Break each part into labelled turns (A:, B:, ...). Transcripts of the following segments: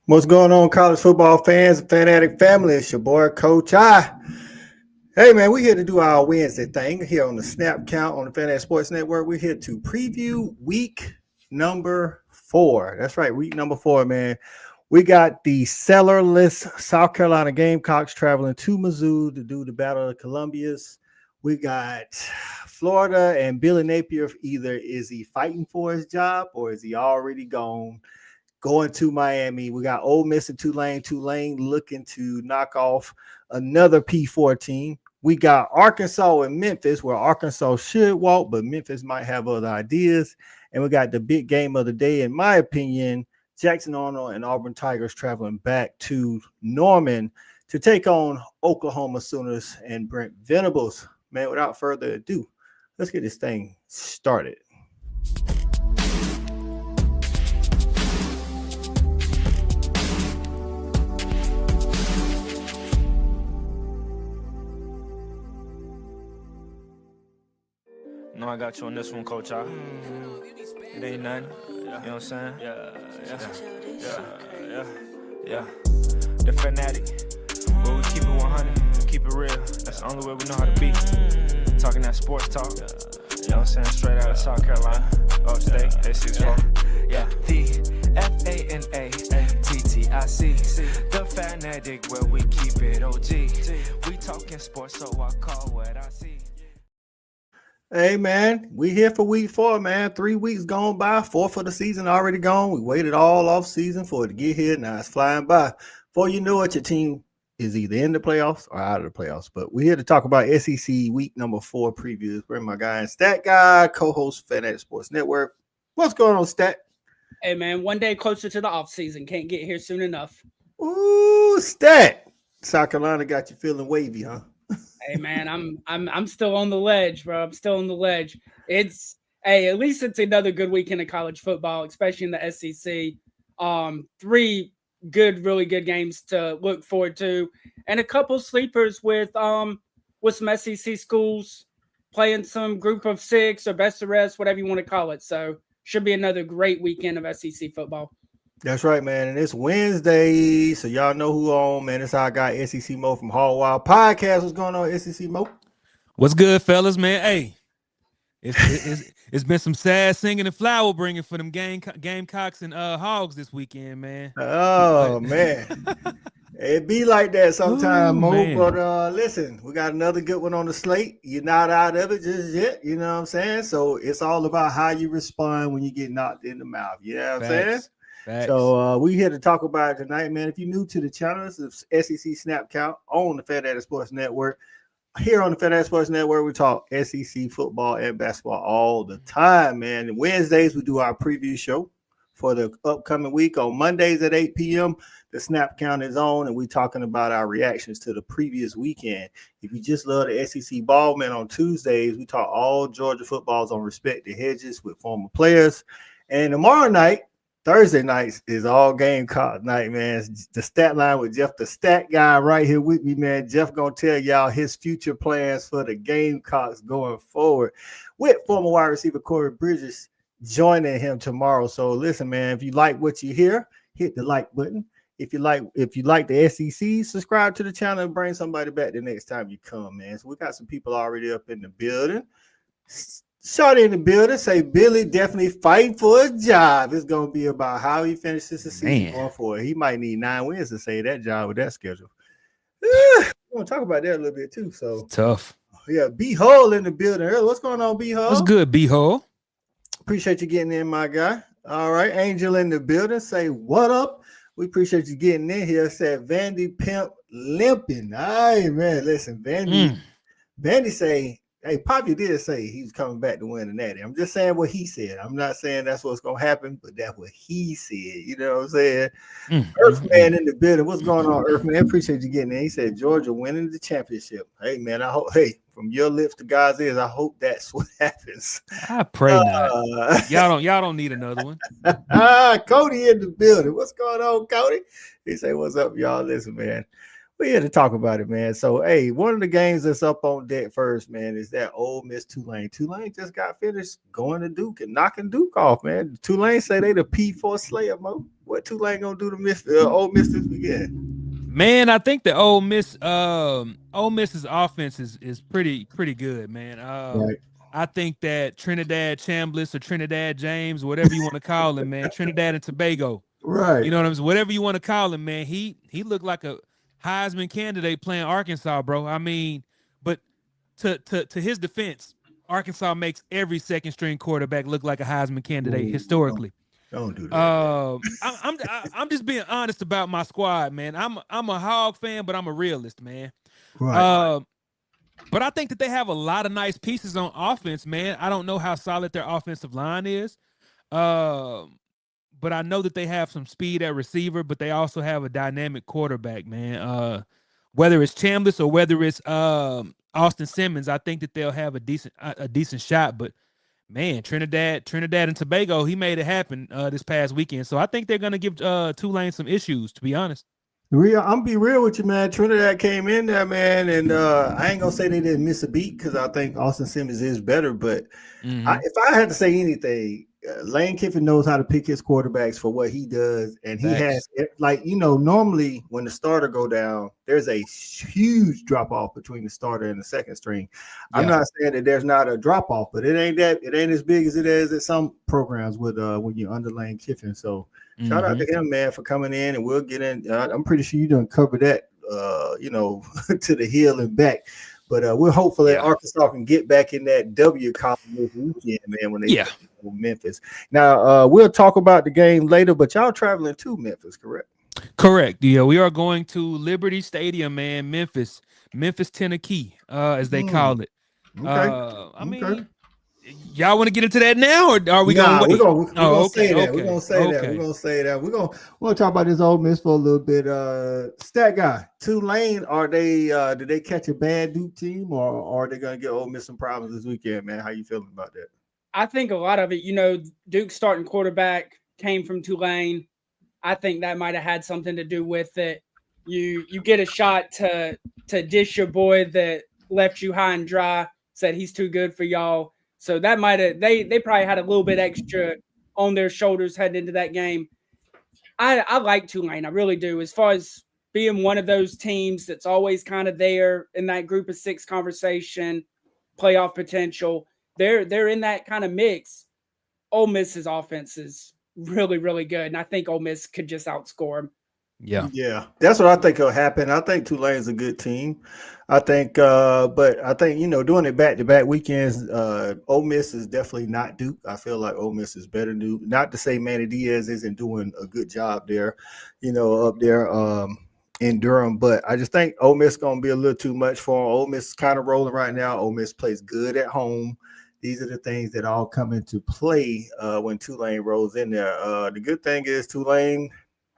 A: What's going on, college football fans and fanatic family? It's your boy, Coach I. Hey, man, we're here to do our Wednesday thing here on the Snap Count on the Fanatic Sports Network. We're here to preview week number 4. That's right, week number 4, man. We got the cellarless South Carolina Gamecocks traveling to Mizzou to do the Battle of the Columbias. We got Florida and Billy Napier. Either is he fighting for his job or is he already gone? Going to Miami. We got Ole Miss and Tulane. Tulane looking to knock off another P4 team. We got Arkansas and Memphis, where Arkansas should walk, but Memphis might have other ideas. And we got the big game of the day, in my opinion, Jackson Arnold and Auburn Tigers traveling back to Norman to take on Oklahoma Sooners and Brent Venables. Man, without further ado, let's get this thing started.
B: No, I got you on this one, Coach. It ain't nothing. You know what I'm saying? Yeah. The fanatic. But we keep it 100, keep it real. That's the only way we know how to be. Talking that sports talk. You know what I'm saying? Straight out of South Carolina. Upstate, A64. Yeah. The FANATTIC. The fanatic where we keep it OG. We talking sports, so I call what I see.
A: Hey, man, we here for week 4, man. 3 weeks gone by, 4th of the season already gone. We waited all off season for it to get here. Now it's flying by. Before you know it, your team is either in the playoffs or out of the playoffs. But we're here to talk about SEC week number 4 previews. We're my guy and Stat Guy, co-host Fanatic Sports Network. What's going on, Stat?
C: Hey, man, one day closer to the off season. Can't get here soon enough.
A: Ooh, Stat. South Carolina got you feeling wavy, huh?
C: Hey, man, I'm still on the ledge, bro. I'm still on the ledge. At least it's another good weekend of college football, especially in the SEC. 3 really good games to look forward to, and a couple sleepers with some SEC schools playing some group of 6 or best of rest, whatever you want to call it. So should be another great weekend of SEC football.
A: That's right, man. And it's Wednesday, so y'all know who on, man. It's our guy, SEC Mo from Hall Wild Podcast. What's going on, SEC Mo?
D: What's good, fellas, man? Hey, it's been some sad singing and flower bringing for them Gamecocks and Hogs this weekend, man.
A: Oh, man. It be like that sometimes, Mo.
D: Man.
A: But listen, we got another good one on the slate. You're not out of it just yet, you know what I'm saying? So it's all about how you respond when you get knocked in the mouth. You know what I'm saying?
D: Facts.
A: So we're here to talk about it tonight, man. If you're new to the channel, this is SEC Snap Count on the Fanatic Sports Network. Here on the Fanatic Sports Network, we talk SEC football and basketball all the time, man. And Wednesdays, we do our preview show for the upcoming week. On Mondays at 8 p.m., the Snap Count is on, and we're talking about our reactions to the previous weekend. If you just love the SEC ball, man, on Tuesdays, we talk all Georgia footballs on Respect the Hedges with former players. And tomorrow night, Thursday nights is all Gamecock night, man. It's the stat line with Jeff, the stat guy right here with me, man. Jeff gonna tell y'all his future plans for the Gamecocks going forward with former wide receiver Corey Bridges joining him tomorrow. So listen, man, if you like what you hear, hit the like button. If you like the SEC, subscribe to the channel and bring somebody back the next time you come, man. So we got some people already up in the building. Shorty in the building say Billy definitely fighting for a job. It's going to be about how he finishes the season going forward. He might need 9 wins to save that job with that schedule. We're going to talk about that a little bit too. So
D: It's tough.
A: Yeah, B-Hole in the building. What's going on, B-Hole?
D: What's good, B-Hole?
A: Appreciate you getting in, my guy. All right, Angel in the building. Say what up? We appreciate you getting in here. Said Vandy Pimp limping. All right, man. Listen, Vandy say, hey, Poppy did say he was coming back to win the Natty. I'm just saying what he said. I'm not saying that's what's going to happen, but that's what he said. You know what I'm saying? Earthman in the building. What's going on, Earthman? Appreciate you getting in. He said Georgia winning the championship. Hey, man, I hope, from your lips to God's ears, I hope that's what happens.
D: I pray not. Y'all don't need another one.
A: Cody in the building. What's going on, Cody? He say, what's up, y'all? Listen, man. we're here to talk about it, man. So, hey, one of the games that's up on deck first, man, is that Ole Miss Tulane. Tulane just got finished going to Duke and knocking Duke off, man. Tulane say they the P4 Slayer, Mo. What Tulane gonna do to Ole Miss this weekend?
D: Man, I think the Ole Miss's offense is pretty good, man.
A: Right.
D: I think that Trinidad Chambliss or Trinidad James, whatever you want to call him, man, Trinidad and Tobago,
A: Right.
D: you know what I'm saying? Whatever you want to call him, man, he looked like a Heisman candidate playing Arkansas, bro. I mean, but to his defense, Arkansas makes every second string quarterback look like a Heisman candidate historically.
A: Don't do that.
D: I'm just being honest about my squad, man. I'm a Hog fan, but I'm a realist, man.
A: Right.
D: But I think that they have a lot of nice pieces on offense, man. I don't know how solid their offensive line is. But I know that they have some speed at receiver, but they also have a dynamic quarterback, man. Whether it's Chambliss or whether it's Austin Simmons, I think that they'll have a decent shot. But man, Trinidad and Tobago, he made it happen this past weekend. So I think they're gonna give Tulane some issues, to be honest.
A: I'm be real with you, man. Trinidad came in there, man, and I ain't gonna say they didn't miss a beat because I think Austin Simmons is better. But if I had to say anything, Lane Kiffin knows how to pick his quarterbacks for what he does, and he has, like, normally when the starter go down, there's a huge drop off between the starter and the second string. I'm not saying that there's not a drop off, but it ain't as big as it is at some programs with when you're under Lane Kiffin. So shout out to him, man, for coming in, and we'll get in. I'm pretty sure you done cover that, to the hill and back. But we're hopeful that Arkansas can get back in that W column this weekend, man, when they get to Memphis. Now, we'll talk about the game later, but y'all traveling to Memphis, correct?
D: Correct. Yeah, we are going to Liberty Stadium, man, Memphis, Tennessee, as they call it.
A: Okay.
D: I mean, y'all want to get into that now, or are we going to wait?
A: We're going to say that. We're going to talk about this Ole Miss for a little bit. Stat guy, Tulane, did they catch a bad Duke team, or are they going to get Ole Miss some problems this weekend, man? How you feeling about that?
C: I think a lot of it, Duke's starting quarterback came from Tulane. I think that might have had something to do with it. You get a shot to dish your boy that left you high and dry, said he's too good for y'all. So that might have they probably had a little bit extra on their shoulders heading into that game. I like Tulane, I really do. As far as being one of those teams that's always kind of there in that group of six conversation, playoff potential, they're in that kind of mix. Ole Miss's offense is really, really good, and I think Ole Miss could just outscore them.
A: Yeah, that's what I think will happen. I think Tulane's a good team. I think, but I think doing it back-to-back weekends, Ole Miss is definitely not Duke. I feel like Ole Miss is better than Duke. Not to say Manny Diaz isn't doing a good job there, up there in Durham, but I just think Ole Miss gonna be a little too much for them. Ole Miss is kind of rolling right now. Ole Miss plays good at home. These are the things that all come into play when Tulane rolls in there. The good thing is Tulane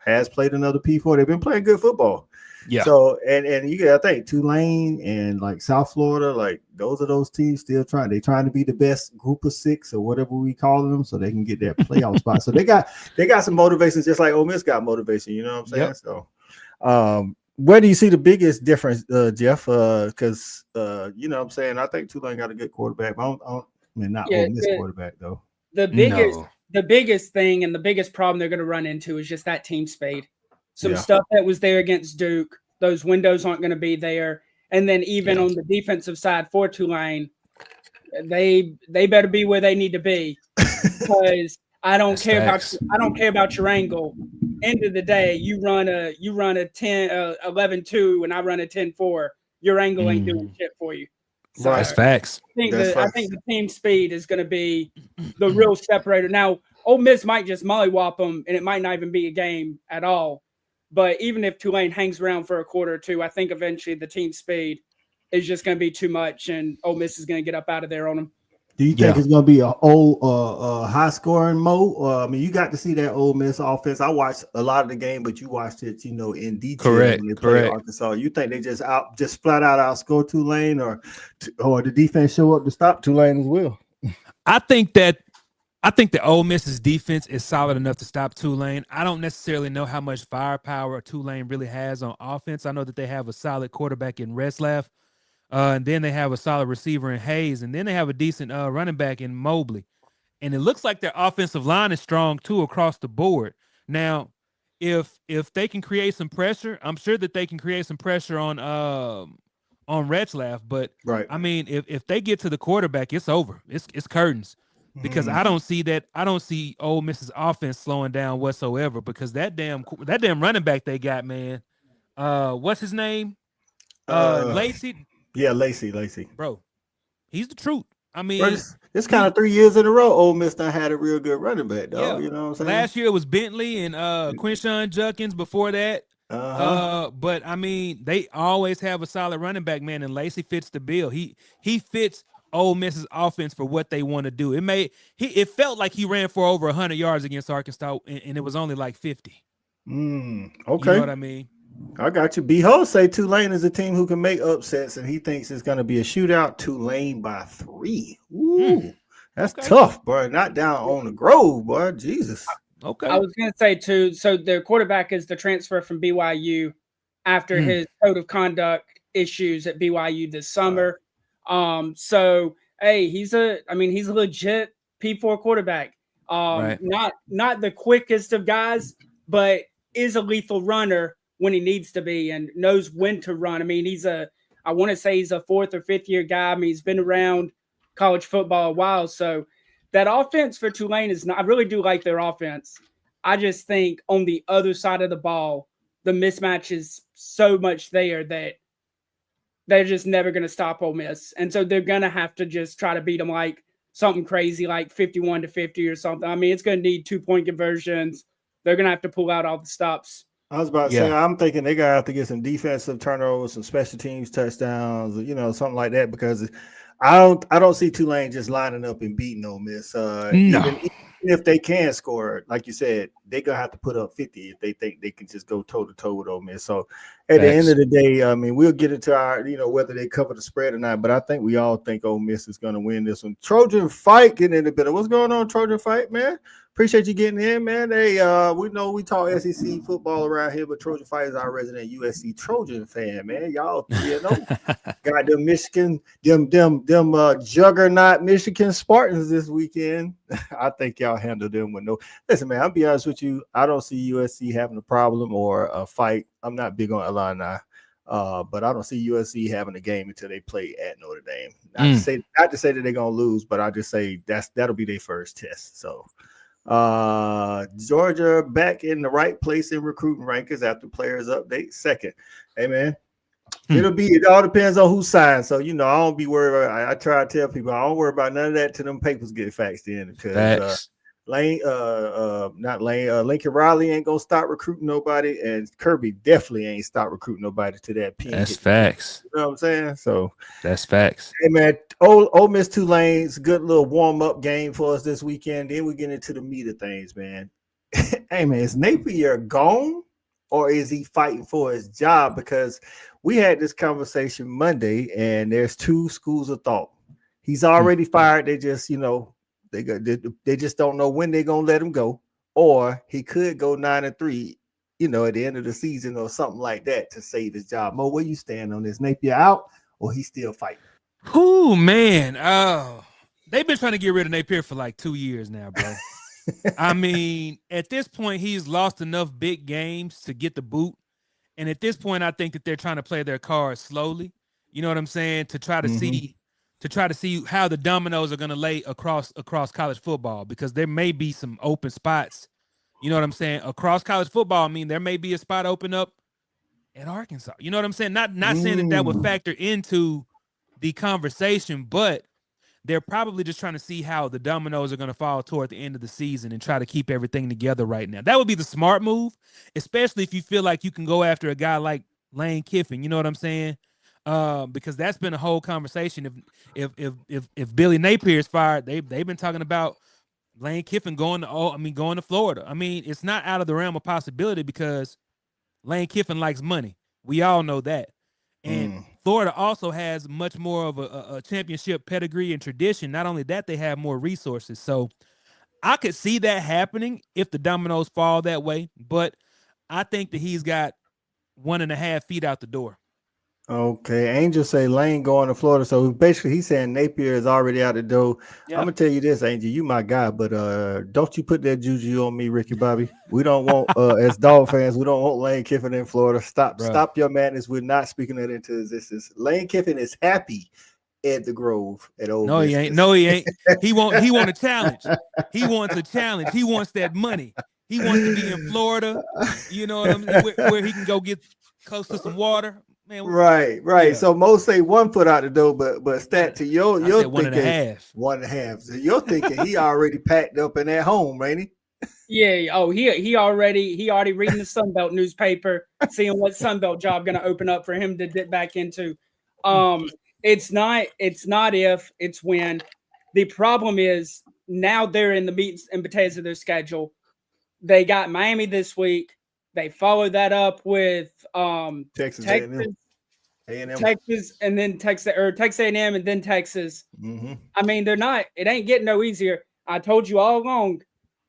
A: has played another P4. They've been playing good football. Yeah. So and you got to think Tulane and like South Florida, like those are those teams still trying. They're trying to be the best group of six or whatever we call them, so they can get that playoff spot. So they got some motivations, just like Ole Miss got motivation. You know what I'm saying? Yep. So where do you see the biggest difference, Jeff? Because you know what I'm saying, I think Tulane got a good quarterback. But Ole Miss quarterback though.
C: The biggest thing and the biggest problem they're going to run into is just that team speed. Some stuff that was there against Duke, those windows aren't going to be there. And then even on the defensive side for Tulane, they better be where they need to be, because I don't care about your angle. End of the day, you run a 11-2 and I run a 10-4. Your angle ain't doing shit for you.
D: So that's facts.
C: I think the team speed is going to be the real separator. Now, Ole Miss might just mollywop them, and it might not even be a game at all. But even if Tulane hangs around for a quarter or two, I think eventually the team speed is just going to be too much, and Ole Miss is going to get up out of there on them.
A: Do you think it's going to be a high-scoring Mo? I mean, you got to see that Ole Miss offense. I watched a lot of the game, but you watched it, in detail.
D: Correct.
A: When they played Arkansas. You think they just flat out outscore Tulane, or the defense show up to stop Tulane as well?
D: I think that I think the Ole Miss's defense is solid enough to stop Tulane. I don't necessarily know how much firepower Tulane really has on offense. I know that they have a solid quarterback in Reslaf, and then they have a solid receiver in Hayes, and then they have a decent running back in Mobley. And it looks like their offensive line is strong too across the board. Now, if they can create some pressure, I'm sure that they can create some pressure on Retzlaff. But
A: Right.
D: I mean, if they get to the quarterback, it's over. It's curtains. Because I don't see Ole Miss's offense slowing down whatsoever. Because that damn running back they got, man. What's his name? Lacey.
A: Yeah, Lacey.
D: Bro, he's the truth. I mean,
A: bro, it's kind of 3 years in a row. Ole Miss done had a real good running back, dog.
D: Yeah.
A: You know what I'm saying?
D: Last year it was Bentley and Quinshawn Judkins. Before that, but I mean, they always have a solid running back, man. And Lacey fits the bill. He fits Ole Miss's offense for what they want to do. It felt like he ran for over 100 yards against Arkansas, and it was only like 50.
A: Okay,
D: you know what I mean.
A: I got you. B-Ho say Tulane is a team who can make upsets, and he thinks it's going to be a shootout. Tulane by 3. Ooh, that's tough, bro. Not down on the Grove, boy. Jesus.
C: Okay. I was going to say too. So their quarterback is the transfer from BYU after his code of conduct issues at BYU this summer. So hey, he's a legit P4 quarterback.
D: Right.
C: Not the quickest of guys, but is a lethal runner when he needs to be and knows when to run. I mean, I want to say he's a 4th or 5th year guy. I mean, he's been around college football a while. So that offense for Tulane I really do like their offense. I just think on the other side of the ball, the mismatch is so much there that they're just never going to stop Ole Miss. And so they're going to have to just try to beat them like something crazy, like 51-50 or something. I mean, it's going to need 2-point conversions. They're going to have to pull out all the stops.
A: I was about to say, I'm thinking they're going to have to get some defensive turnovers, some special teams touchdowns, something like that, because I don't see Tulane just lining up and beating Ole Miss. Even if they can score, like you said, they're going to have to put up 50 if they think they can just go toe-to-toe with Ole Miss. So at the end of the day, I mean, we'll get into our, whether they cover the spread or not, but I think we all think Ole Miss is going to win this one. Trojan Fight getting in a bit. What's going on, Trojan Fight, man? Appreciate you getting in, man. Hey, we know we talk SEC football around here, but Trojan Fight is our resident USC Trojan fan, man. Y'all, got them Michigan, them juggernaut Michigan Spartans this weekend. I think y'all handle them with no. Listen, man, I'll be honest with you. I don't see USC having a problem or a fight. I'm not big on Illini, but I don't see USC having a game until they play at Notre Dame. Not to say that they're gonna lose, but I just say that'll be their first test. So. Georgia back in the right place in recruiting rankings after players update. Second, hey man, it all depends on who signs. So I don't be worried. I try to tell people I don't worry about none of that till them papers get faxed in, because Lincoln Riley ain't gonna stop recruiting nobody, and Kirby definitely ain't stop recruiting nobody to that pin.
D: That's facts.
A: You know what I'm saying? So
D: that's facts.
A: Hey man, Ole Miss Tulane's good little warm-up game for us this weekend. Then we get into the meat of things, man. Hey man, is Napier gone, or is he fighting for his job? Because we had this conversation Monday, and there's 2 schools of thought. He's already fired. They just, they just don't know when they're gonna let him go, or he could go 9-3, at the end of the season or something like that to save his job. Mo, where you stand on this? Napier out, or he's still fighting?
D: Oh man, they've been trying to get rid of Napier for like 2 years now, bro. I mean, at this point, he's lost enough big games to get the boot, and at this point, I think that they're trying to play their cards slowly. You know what I'm saying? To try to see how the dominoes are going to lay across college football, because there may be some open spots. You know what I'm saying? Across college football, I mean, there may be a spot open up at Arkansas. You know what I'm saying? Not saying that would factor into the conversation, but they're probably just trying to see how the dominoes are going to fall toward the end of the season and try to keep everything together right now. That would be the smart move, especially if you feel like you can go after a guy like Lane Kiffin. You know what I'm saying? Because that's been a whole conversation. If Billy Napier is fired, they've been talking about Lane Kiffin going to Florida. I mean, it's not out of the realm of possibility, because Lane Kiffin likes money. We all know that. And Florida also has much more of a championship pedigree and tradition. Not only that, they have more resources. So I could see that happening if the dominoes fall that way, but I think that he's got 1.5 feet out the door.
A: Okay, Angel say Lane going to Florida. So basically he's saying Napier is already out the door.
D: Yeah.
A: I'm gonna tell you this, Angel, you my guy, but don't you put that juju on me, Ricky Bobby. We don't want as dog fans, we don't want Lane Kiffin in Florida. Stop your madness. We're not speaking that into existence. Lane Kiffin is happy at the Grove at Ole Miss.
D: He ain't. No, he ain't. He want a challenge. He wants a challenge. He wants that money. He wants to be in Florida, you know what I'm saying, where he can go get close to some water. Man,
A: right. Yeah. So most say 1 foot out the door, but stat to your thinking
D: 1.5.
A: 1.5. So you're thinking he already packed up in that home, ain't he?
C: Yeah. Oh, he already reading the Sunbelt newspaper, seeing what Sunbelt job going to open up for him to dip back into. It's not if, it's when. The problem is now they're in the meat and potatoes of their schedule. They got Miami this week. They followed that up with
A: Texas,
C: A&M, Texas, and then Texas A&M, and then Texas.
A: Mm-hmm.
C: I mean, it ain't getting no easier. I told you all along,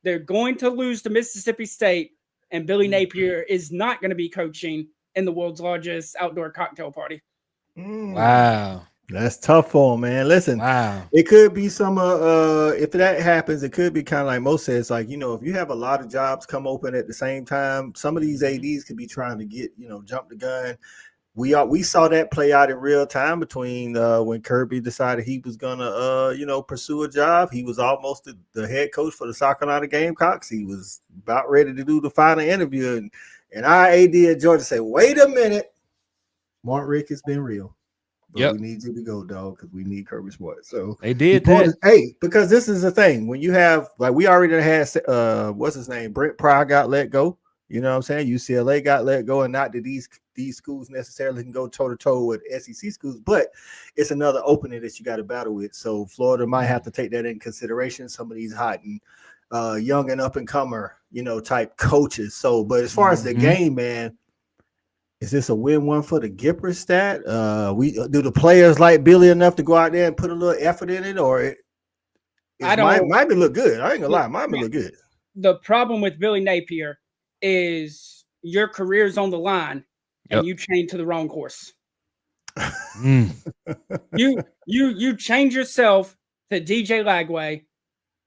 C: they're going to lose to Mississippi State, and Billy Napier is not going to be coaching in the world's largest outdoor cocktail party.
D: Wow.
A: That's tough for him, man. Listen, it could be some if that happens, it could be kind of like Mo says, like, if you have a lot of jobs come open at the same time, some of these ADs could be trying to get, jump the gun. We saw that play out in real time between when Kirby decided he was gonna pursue a job. He was almost the head coach for the South Carolina Gamecocks. He was about ready to do the final interview, and our AD at Georgia said, "Wait a minute, Mark Rick has been real. But we need you to go, dog, because we need Kirby Smart." So
D: they did that.
A: Hey, because this is the thing. When you have, like, we already had what's his name? Brent Pryor got let go. You know what I'm saying? UCLA got let go, and not that these schools necessarily can go toe-to-toe with SEC schools, but it's another opening that you got to battle with. So Florida might have to take that in consideration. Some of these hot and young and up-and-comer, type coaches. So, but as far as the game, man, is this a win-1 for the Gipper stat? Do the players like Billy enough to go out there and put a little effort in it, or it might look good? I ain't gonna lie, might look good.
C: The problem with Billy Napier is your career's on the line, and you chain to the wrong horse. You change yourself to DJ Lagway.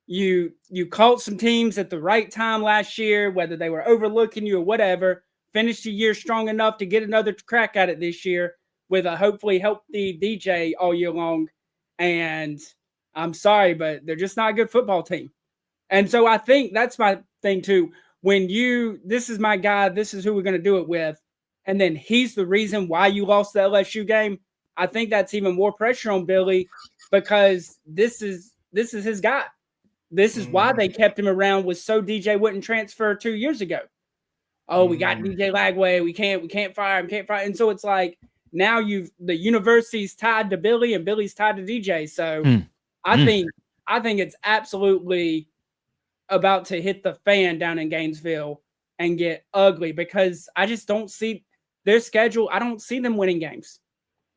C: You caught some teams at the right time last year, whether they were overlooking you or whatever. Finished the year strong enough to get another crack at it this year with a hopefully healthy DJ all year long. And I'm sorry, but they're just not a good football team. And so I think that's my thing too. When this is my guy, this is who we're going to do it with, and then he's the reason why you lost the LSU game, I think that's even more pressure on Billy, because this is his guy. This is why they kept him around, was so DJ wouldn't transfer 2 years ago. Oh, we got DJ Lagway. We can't fire him. And so it's like now the university's tied to Billy and Billy's tied to DJ. So I think it's absolutely about to hit the fan down in Gainesville and get ugly, because I just don't see their schedule. I don't see them winning games.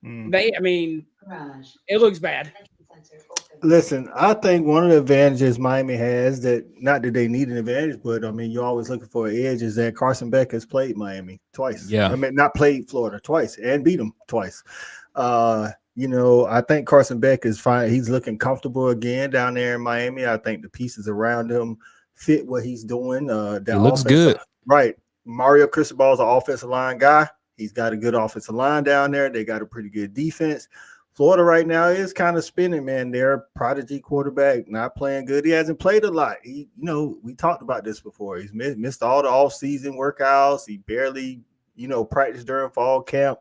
C: It looks bad.
A: Listen, I think one of the advantages Miami has, that not that they need an advantage, but I mean, you're always looking for an edge, is that Carson Beck has played Miami twice.
D: Yeah.
A: I mean, not played Florida twice and beat them twice. I think Carson Beck is fine. He's looking comfortable again down there in Miami. I think the pieces around him fit what he's doing.
D: It looks good.
A: Right. Mario Cristobal is an offensive line guy. He's got a good offensive line down there. They got a pretty good defense. Florida right now is kind of spinning, man. Their prodigy quarterback not playing good. He hasn't played a lot. We talked about this before. He's missed all the off-season workouts. He barely, practiced during fall camp.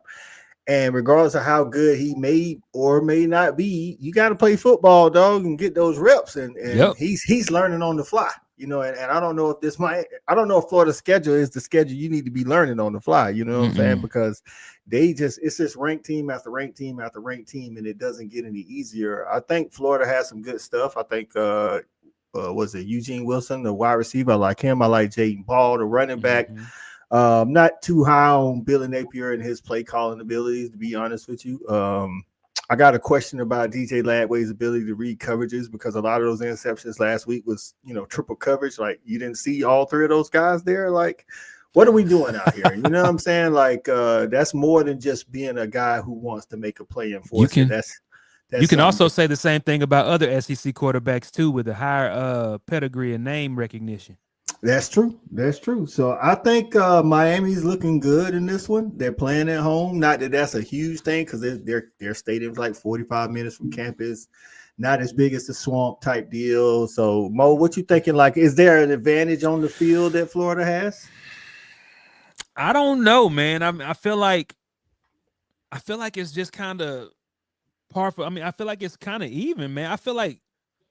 A: And regardless of how good he may or may not be, you got to play football, dog, and get those reps. And he's learning on the fly. And I don't know if I don't know if Florida's schedule is the schedule you need to be learning on the fly. You know what I'm saying? Because it's just ranked team after ranked team after ranked team, and it doesn't get any easier. I think Florida has some good stuff. I think, was it Eugene Wilson, the wide receiver? I like him. I like Jaden Ball, the running back. Not too high on Billy Napier and his play calling abilities, to be honest with you. I got a question about DJ Ladway's ability to read coverages, because a lot of those interceptions last week was, triple coverage. Like, you didn't see all three of those guys there. Like, what are we doing out here? You know what I'm saying? Like, that's more than just being a guy who wants to make a play and force it. That's
D: you can also say the same thing about other SEC quarterbacks too, with a higher pedigree and name recognition.
A: That's true. That's true. So I think Miami's looking good in this one. They're playing at home. Not that that's a huge thing, because their stadium's like 45 minutes from campus. Not as big as the Swamp type deal. So Mo, what you thinking? Like, is there an advantage on the field that Florida has?
D: I don't know, man. I feel like it's just kind of par for. I mean, I feel like it's kind of even, man. I feel like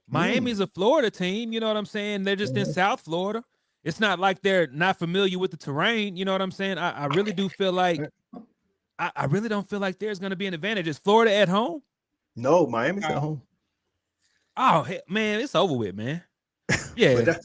D: Miami's a Florida team. You know what I'm saying? They're just in South Florida. It's not like they're not familiar with the terrain. You know what I'm saying? I really do feel like I really don't feel like there's going to be an advantage. Is Florida at home?
A: No, Miami's at home.
D: Oh, man, it's over with, man. Yeah.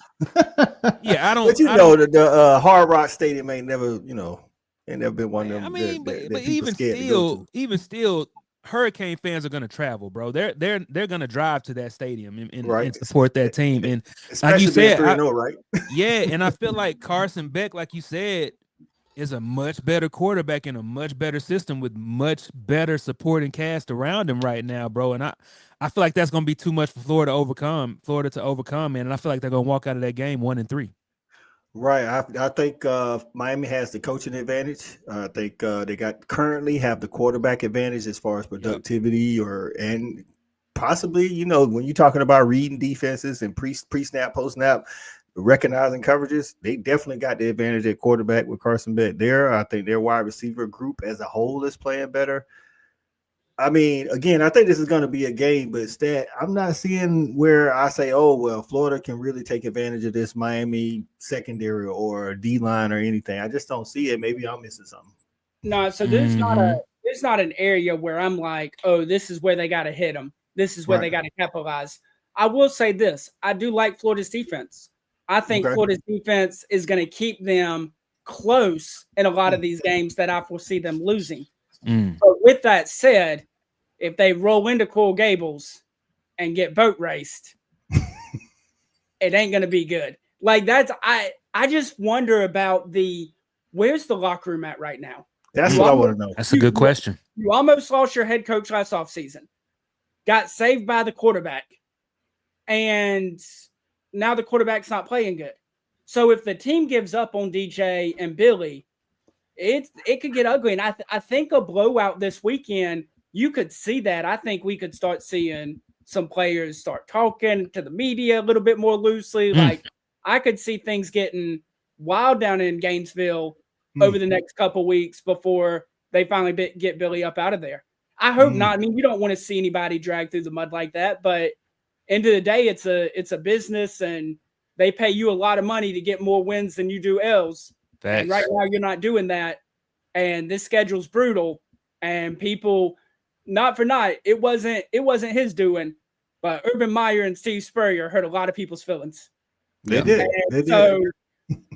D: Yeah, I don't.
A: But the Hard Rock Stadium ain't never been one of them.
D: I mean, but even still, Hurricane fans are going to travel, bro. They're going to drive to that stadium and support that team. And
A: especially
D: like you said,
A: right?
D: Yeah, and I feel like Carson Beck, like you said, is a much better quarterback in a much better system with much better supporting cast around him right now, bro. And I feel like that's going to be too much for Florida to overcome, man. And I feel like they're going to walk out of that game 1-3.
A: Right. I think Miami has the coaching advantage. I think they currently have the quarterback advantage as far as productivity and possibly, when you're talking about reading defenses and pre-snap, post-snap, recognizing coverages, they definitely got the advantage at quarterback with Carson Beck there. I think their wide receiver group as a whole is playing better. I mean, again, I think this is going to be a game, but I'm not seeing where I say, oh, well, Florida can really take advantage of this Miami secondary or D-line or anything. I just don't see it. Maybe I'm missing something.
C: No, so there's not an area where I'm like, oh, this is where they got to hit them. This is where they got to capitalize. I will say this. I do like Florida's defense. I think Florida's defense is going to keep them close in a lot of these games that I foresee them losing. But with that said, if they roll into Coral Gables and get boat raced, it ain't going to be good. Like, I just wonder about where's the locker room at right now?
A: That's what I want to know.
D: That's a good question.
C: You almost lost your head coach last offseason, got saved by the quarterback, and now the quarterback's not playing good. So if the team gives up on DJ and Billy, it could get ugly. And I think a blowout this weekend, you could see that. I think we could start seeing some players start talking to the media a little bit more loosely. Like, I could see things getting wild down in Gainesville over the next couple weeks before they finally get Billy up out of there. I hope not. I mean, you don't want to see anybody drag through the mud like that, but end of the day, it's a business, and they pay you a lot of money to get more wins than you do L's.
D: Thanks.
C: And right now you're not doing that. And this schedule's brutal, and people, not for naught, it wasn't his doing, but Urban Meyer and Steve Spurrier hurt a lot of people's feelings.
A: They did.
C: So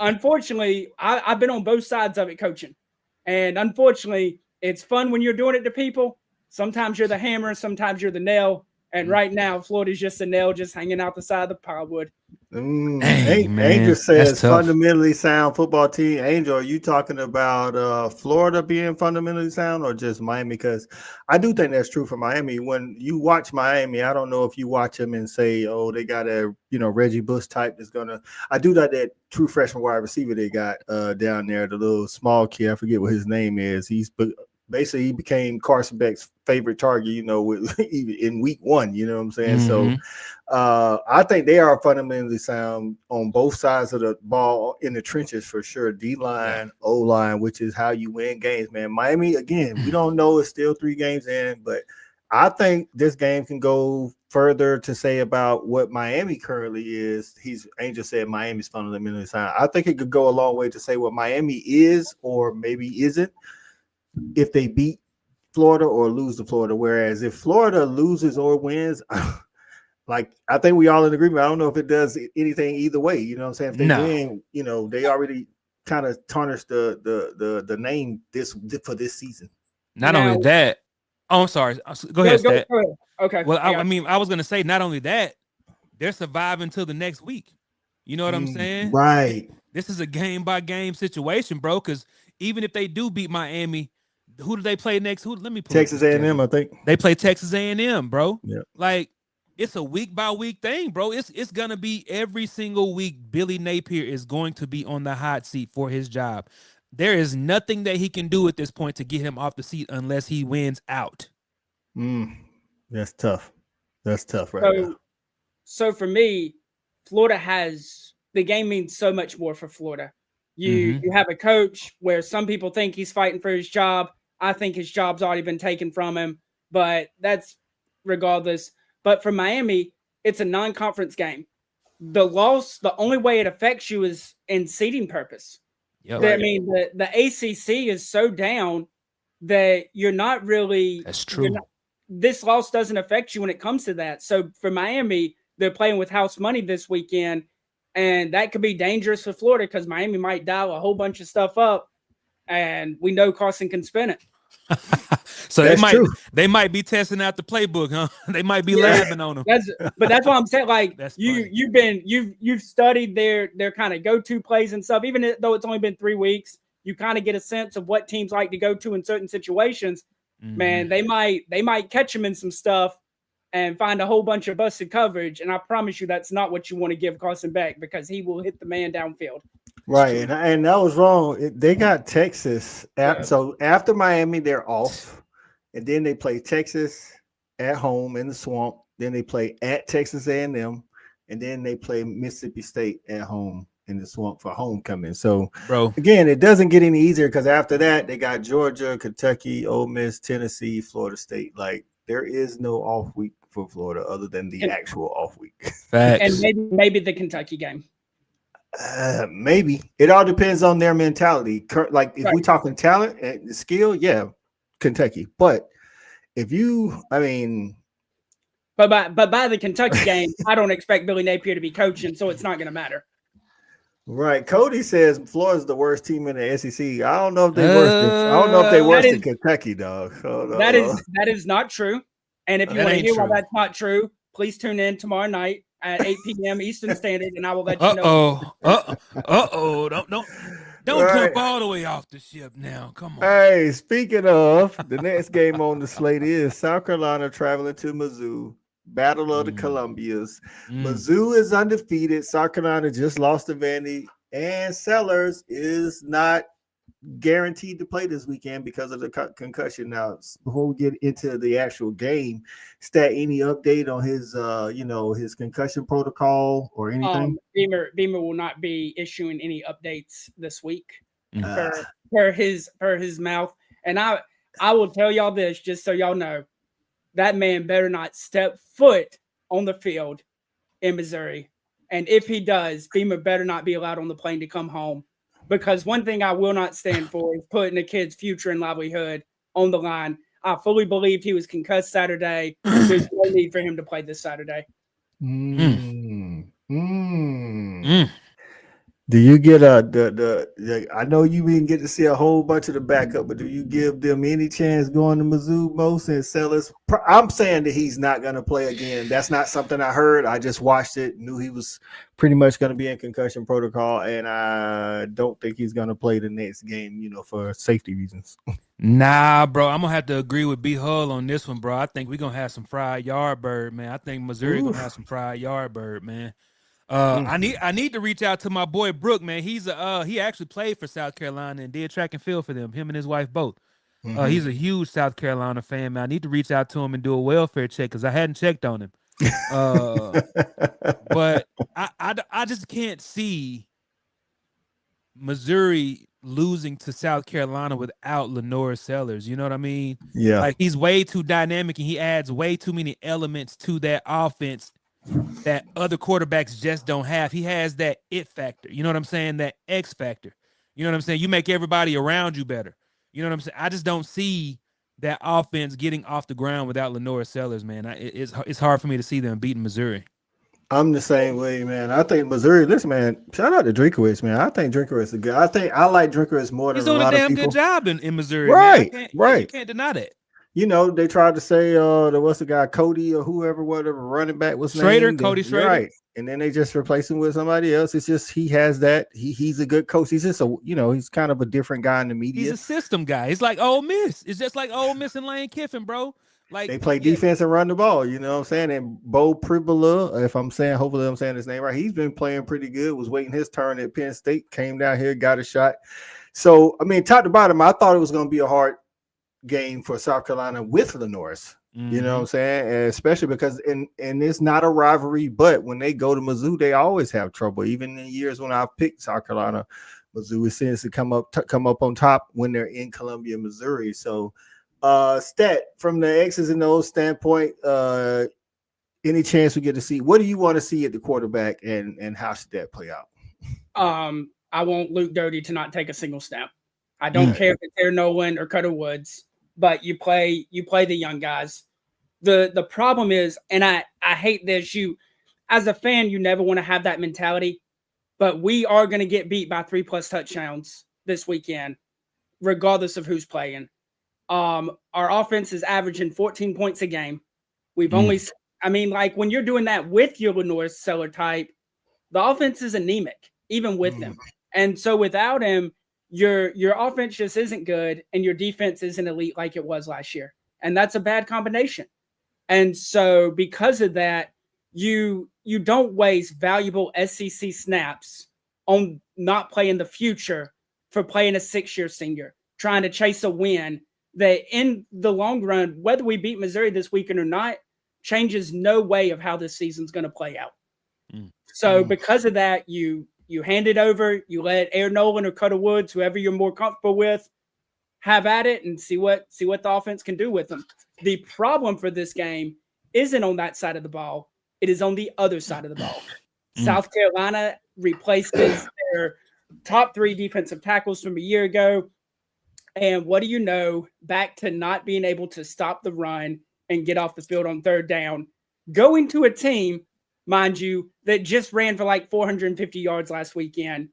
C: unfortunately, I've been on both sides of it coaching. And unfortunately, it's fun when you're doing it to people. Sometimes you're the hammer, sometimes you're the nail. And right now, Florida's just a nail just hanging out the side of the plywood.
A: Angel says fundamentally sound football team. Angel, are you talking about Florida being fundamentally sound or just Miami? Because I do think that's true for Miami. When you watch Miami, I don't know if you watch them and say, oh, they got a Reggie Bush type that's gonna. I do like that true freshman wide receiver they got down there, the little small kid. I forget what his name is. Basically, he became Carson Beck's favorite target, in week one, you know what I'm saying?
D: Mm-hmm.
A: So I think they are fundamentally sound on both sides of the ball in the trenches for sure. D-line, O-line, which is how you win games, man. Miami, again, we don't know. It's still 3 games in, but I think this game can go further to say about what Miami currently is. Angel said Miami's fundamentally sound. I think it could go a long way to say what Miami is or maybe isn't if they beat Florida or lose to Florida. Whereas if Florida loses or wins, like, I think we all in agreement. I don't know if it does anything either way. You know what I'm saying? If they win, they already kind of tarnished the name for this season.
D: Not only that, Oh, I'm sorry. Go ahead, Stat.
C: Go ahead. Okay.
D: Well, I mean, I was gonna say not only that, they're surviving till the next week. You know what I'm saying?
A: Right.
D: This is a game by game situation, bro. Because even if they do beat Miami, who do they play next? Let me pull
A: Texas
D: up the
A: A&M,
D: schedule.
A: I think.
D: They play Texas A&M, bro.
A: Yeah.
D: Like it's a week by week thing, bro. It's gonna be every single week. Billy Napier is going to be on the hot seat for his job. There is nothing that he can do at this point to get him off the seat unless he wins out.
A: That's tough. That's tough right now.
C: So for me, Florida has the game means so much more for Florida. You have a coach where some people think he's fighting for his job. I think his job's already been taken from him, but that's regardless. But for Miami, it's a non-conference game. The loss, the only way it affects you is in seeding purpose.
D: Yep.
C: I mean, the ACC is so down that you're not really.
D: That's true.
C: This loss doesn't affect you when it comes to that. So for Miami, they're playing with house money this weekend, and that could be dangerous for Florida because Miami might dial a whole bunch of stuff up, and we know Carson can spin it.
A: So
C: they
D: might be testing out the playbook, huh? They might be labbing on them.
C: But that's what I'm saying. Like you've studied their kind of go-to plays and stuff. Even though it's only been 3 weeks, you kind of get a sense of what teams like to go to in certain situations. Man, they might catch him in some stuff and find a whole bunch of busted coverage. And I promise you, that's not what you want to give Carson back because he will hit the man downfield.
A: Right, and that was wrong. They got Texas. So after Miami, they're off, and then they play Texas at home in the Swamp. Then they play at Texas A&M, and then they play Mississippi State at home in the Swamp for homecoming. So,
D: bro,
A: again, it doesn't get any easier because after that, they got Georgia, Kentucky, Ole Miss, Tennessee, Florida State. Like, there is no off week for Florida other than the actual off week.
D: Facts.
C: And maybe the Kentucky game.
A: Maybe. It all depends on their mentality. Like, if we talking talent and skill, yeah, Kentucky. But if you, I mean...
C: But by the Kentucky game, I don't expect Billy Napier to be coaching, so it's not going to matter.
A: Right. Cody says Florida's the worst team in the SEC. I don't know if they worse than Kentucky, dog.
C: That is not true. And if you want to hear why that's not true, please tune in tomorrow night at 8 p.m. Eastern Standard, and I will let you know.
D: Don't jump all the way off the ship now. Come on.
A: Hey, speaking of, the next game on the slate is South Carolina traveling to Mizzou. Battle of the Columbias. Mizzou is undefeated. South Carolina just lost to Vandy, and Sellers is not guaranteed to play this weekend because of the concussion. Now, before we get into the actual game, Stat, any update on his concussion protocol or anything?
C: Beamer will not be issuing any updates this week per his mouth. And I will tell y'all this just so y'all know. That man better not step foot on the field in Missouri. And if he does, Beamer better not be allowed on the plane to come home. Because one thing I will not stand for is putting a kid's future and livelihood on the line. I fully believed he was concussed Saturday. There's no need for him to play this Saturday.
A: Do you get I know you didn't get to see a whole bunch of the backup, but do you give them any chance going to Mizzou, Most and Sellers? I'm saying that he's not going to play again. That's not something I heard. I just watched it, knew he was pretty much going to be in concussion protocol, and I don't think he's going to play the next game, for safety reasons.
D: Nah, bro, I'm going to have to agree with B. Hull on this one, bro. I think we're going to have some fried Yardbird, man. I think Missouri going to have some fried Yardbird, man. I need to reach out to my boy Brooke, man. He actually played for South Carolina and did track and field for them. Him and his wife both. He's a huge South Carolina fan, man. I need to reach out to him and do a welfare check because I hadn't checked on him. But I just can't see Missouri losing to South Carolina without Lenore Sellers. You know what I mean?
A: Yeah.
D: Like, he's way too dynamic and he adds way too many elements to that offense that other quarterbacks just don't have. He has that it factor. You know what I'm saying? That X factor. You know what I'm saying? You make everybody around you better. You know what I'm saying? I just don't see that offense getting off the ground without Lenore Sellers, man. It's hard for me to see them beating Missouri.
A: I'm the same way, man. I think Missouri. Listen, man. Shout out to Drinkowitz, man. I think Drinkowitz is good. I like Drinkowitz more than a lot of people.
D: He's doing a damn good job in Missouri.
A: Right,
D: man.
A: right.
D: You can't deny that.
A: They tried to say there was a guy Cody or whatever running back was
D: Schrader,
A: named.
D: Cody
A: You're
D: Schrader.
A: right. And then they just replace him with somebody else. It's just he has that. He's a good coach. He's just he's kind of a different guy in the media.
D: He's a system guy. It's like Ole Miss. It's just like Ole Miss and Lane Kiffin, bro. Like
A: they play defense and run the ball. You know what I'm saying? And Bo Pribula, hopefully I'm saying his name right. He's been playing pretty good. Was waiting his turn at Penn State. Came down here, got a shot. So top to bottom, I thought it was going to be a hard game for South Carolina with Lenore's. You know what I'm saying? And especially because and it's not a rivalry, but when they go to Mizzou, they always have trouble. Even in years when I've picked South Carolina, Mizzou seems to come up on top when they're in Columbia, Missouri. So stat from the X's and O's standpoint, any chance we get to see, what do you want to see at the quarterback and how should that play out?
C: I want Luke Doty to not take a single snap. I don't care if it's Aaron Nolan or Cutter Woods, but you play the young guys. The problem is, and I hate this, you as a fan, you never want to have that mentality, but we are going to get beat by 3+ touchdowns this weekend, regardless of who's playing. Our offense is averaging 14 points a game. We've only, when you're doing that with your Lenore Seller type, the offense is anemic, even with them. And so without him, your offense just isn't good, and your defense isn't elite like it was last year. And that's a bad combination. And so because of that, you don't waste valuable SEC snaps on not playing the future for playing a 6-year senior, trying to chase a win that in the long run, whether we beat Missouri this weekend or not, changes no way of how this season's going to play out. So because of that, you hand it over, you let Aaron Nolan or Cutter Woods, whoever you're more comfortable with, have at it and see what the offense can do with them. The problem for this game isn't on that side of the ball. It is on the other side of the ball. South Carolina replaced their top 3 defensive tackles from a year ago. And what do you know? Back to not being able to stop the run and get off the field on third down, going to a team, mind you, that just ran for like 450 yards last weekend.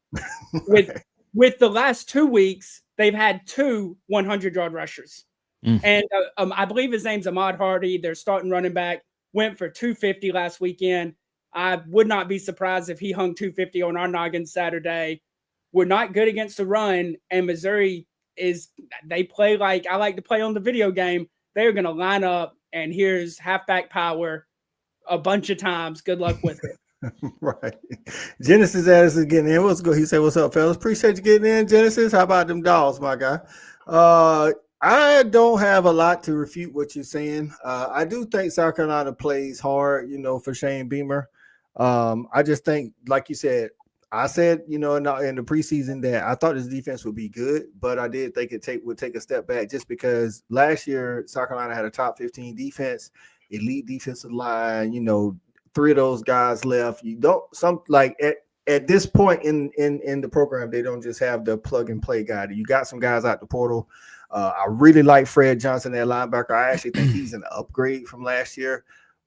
C: With the last 2 weeks, they've had 2 100-yard rushers. And I believe his name's Ahmad Hardy. Their starting running back went for 250 last weekend. I would not be surprised if he hung 250 on our noggin Saturday. We're not good against the run, and Missouri they play like I like to play on the video game. They're going to line up, and here's halfback power a bunch of times. Good luck with it.
A: Right. Genesis Addison getting in. What's good? He said, "What's up, fellas? Appreciate you getting in, Genesis. How about them dolls, my guy?" I don't have a lot to refute what you're saying. I do think South Carolina plays hard, for Shane Beamer. I just think, like you said, I said, in the preseason that I thought his defense would be good, but I did think it would take a step back just because last year South Carolina had a top 15 defense, elite defensive line. 3 of those guys left. You don't at this point in the program, they don't just have the plug and play guy. You got some guys out the portal. I really like Fred Johnson at linebacker. I actually think he's an upgrade from last year.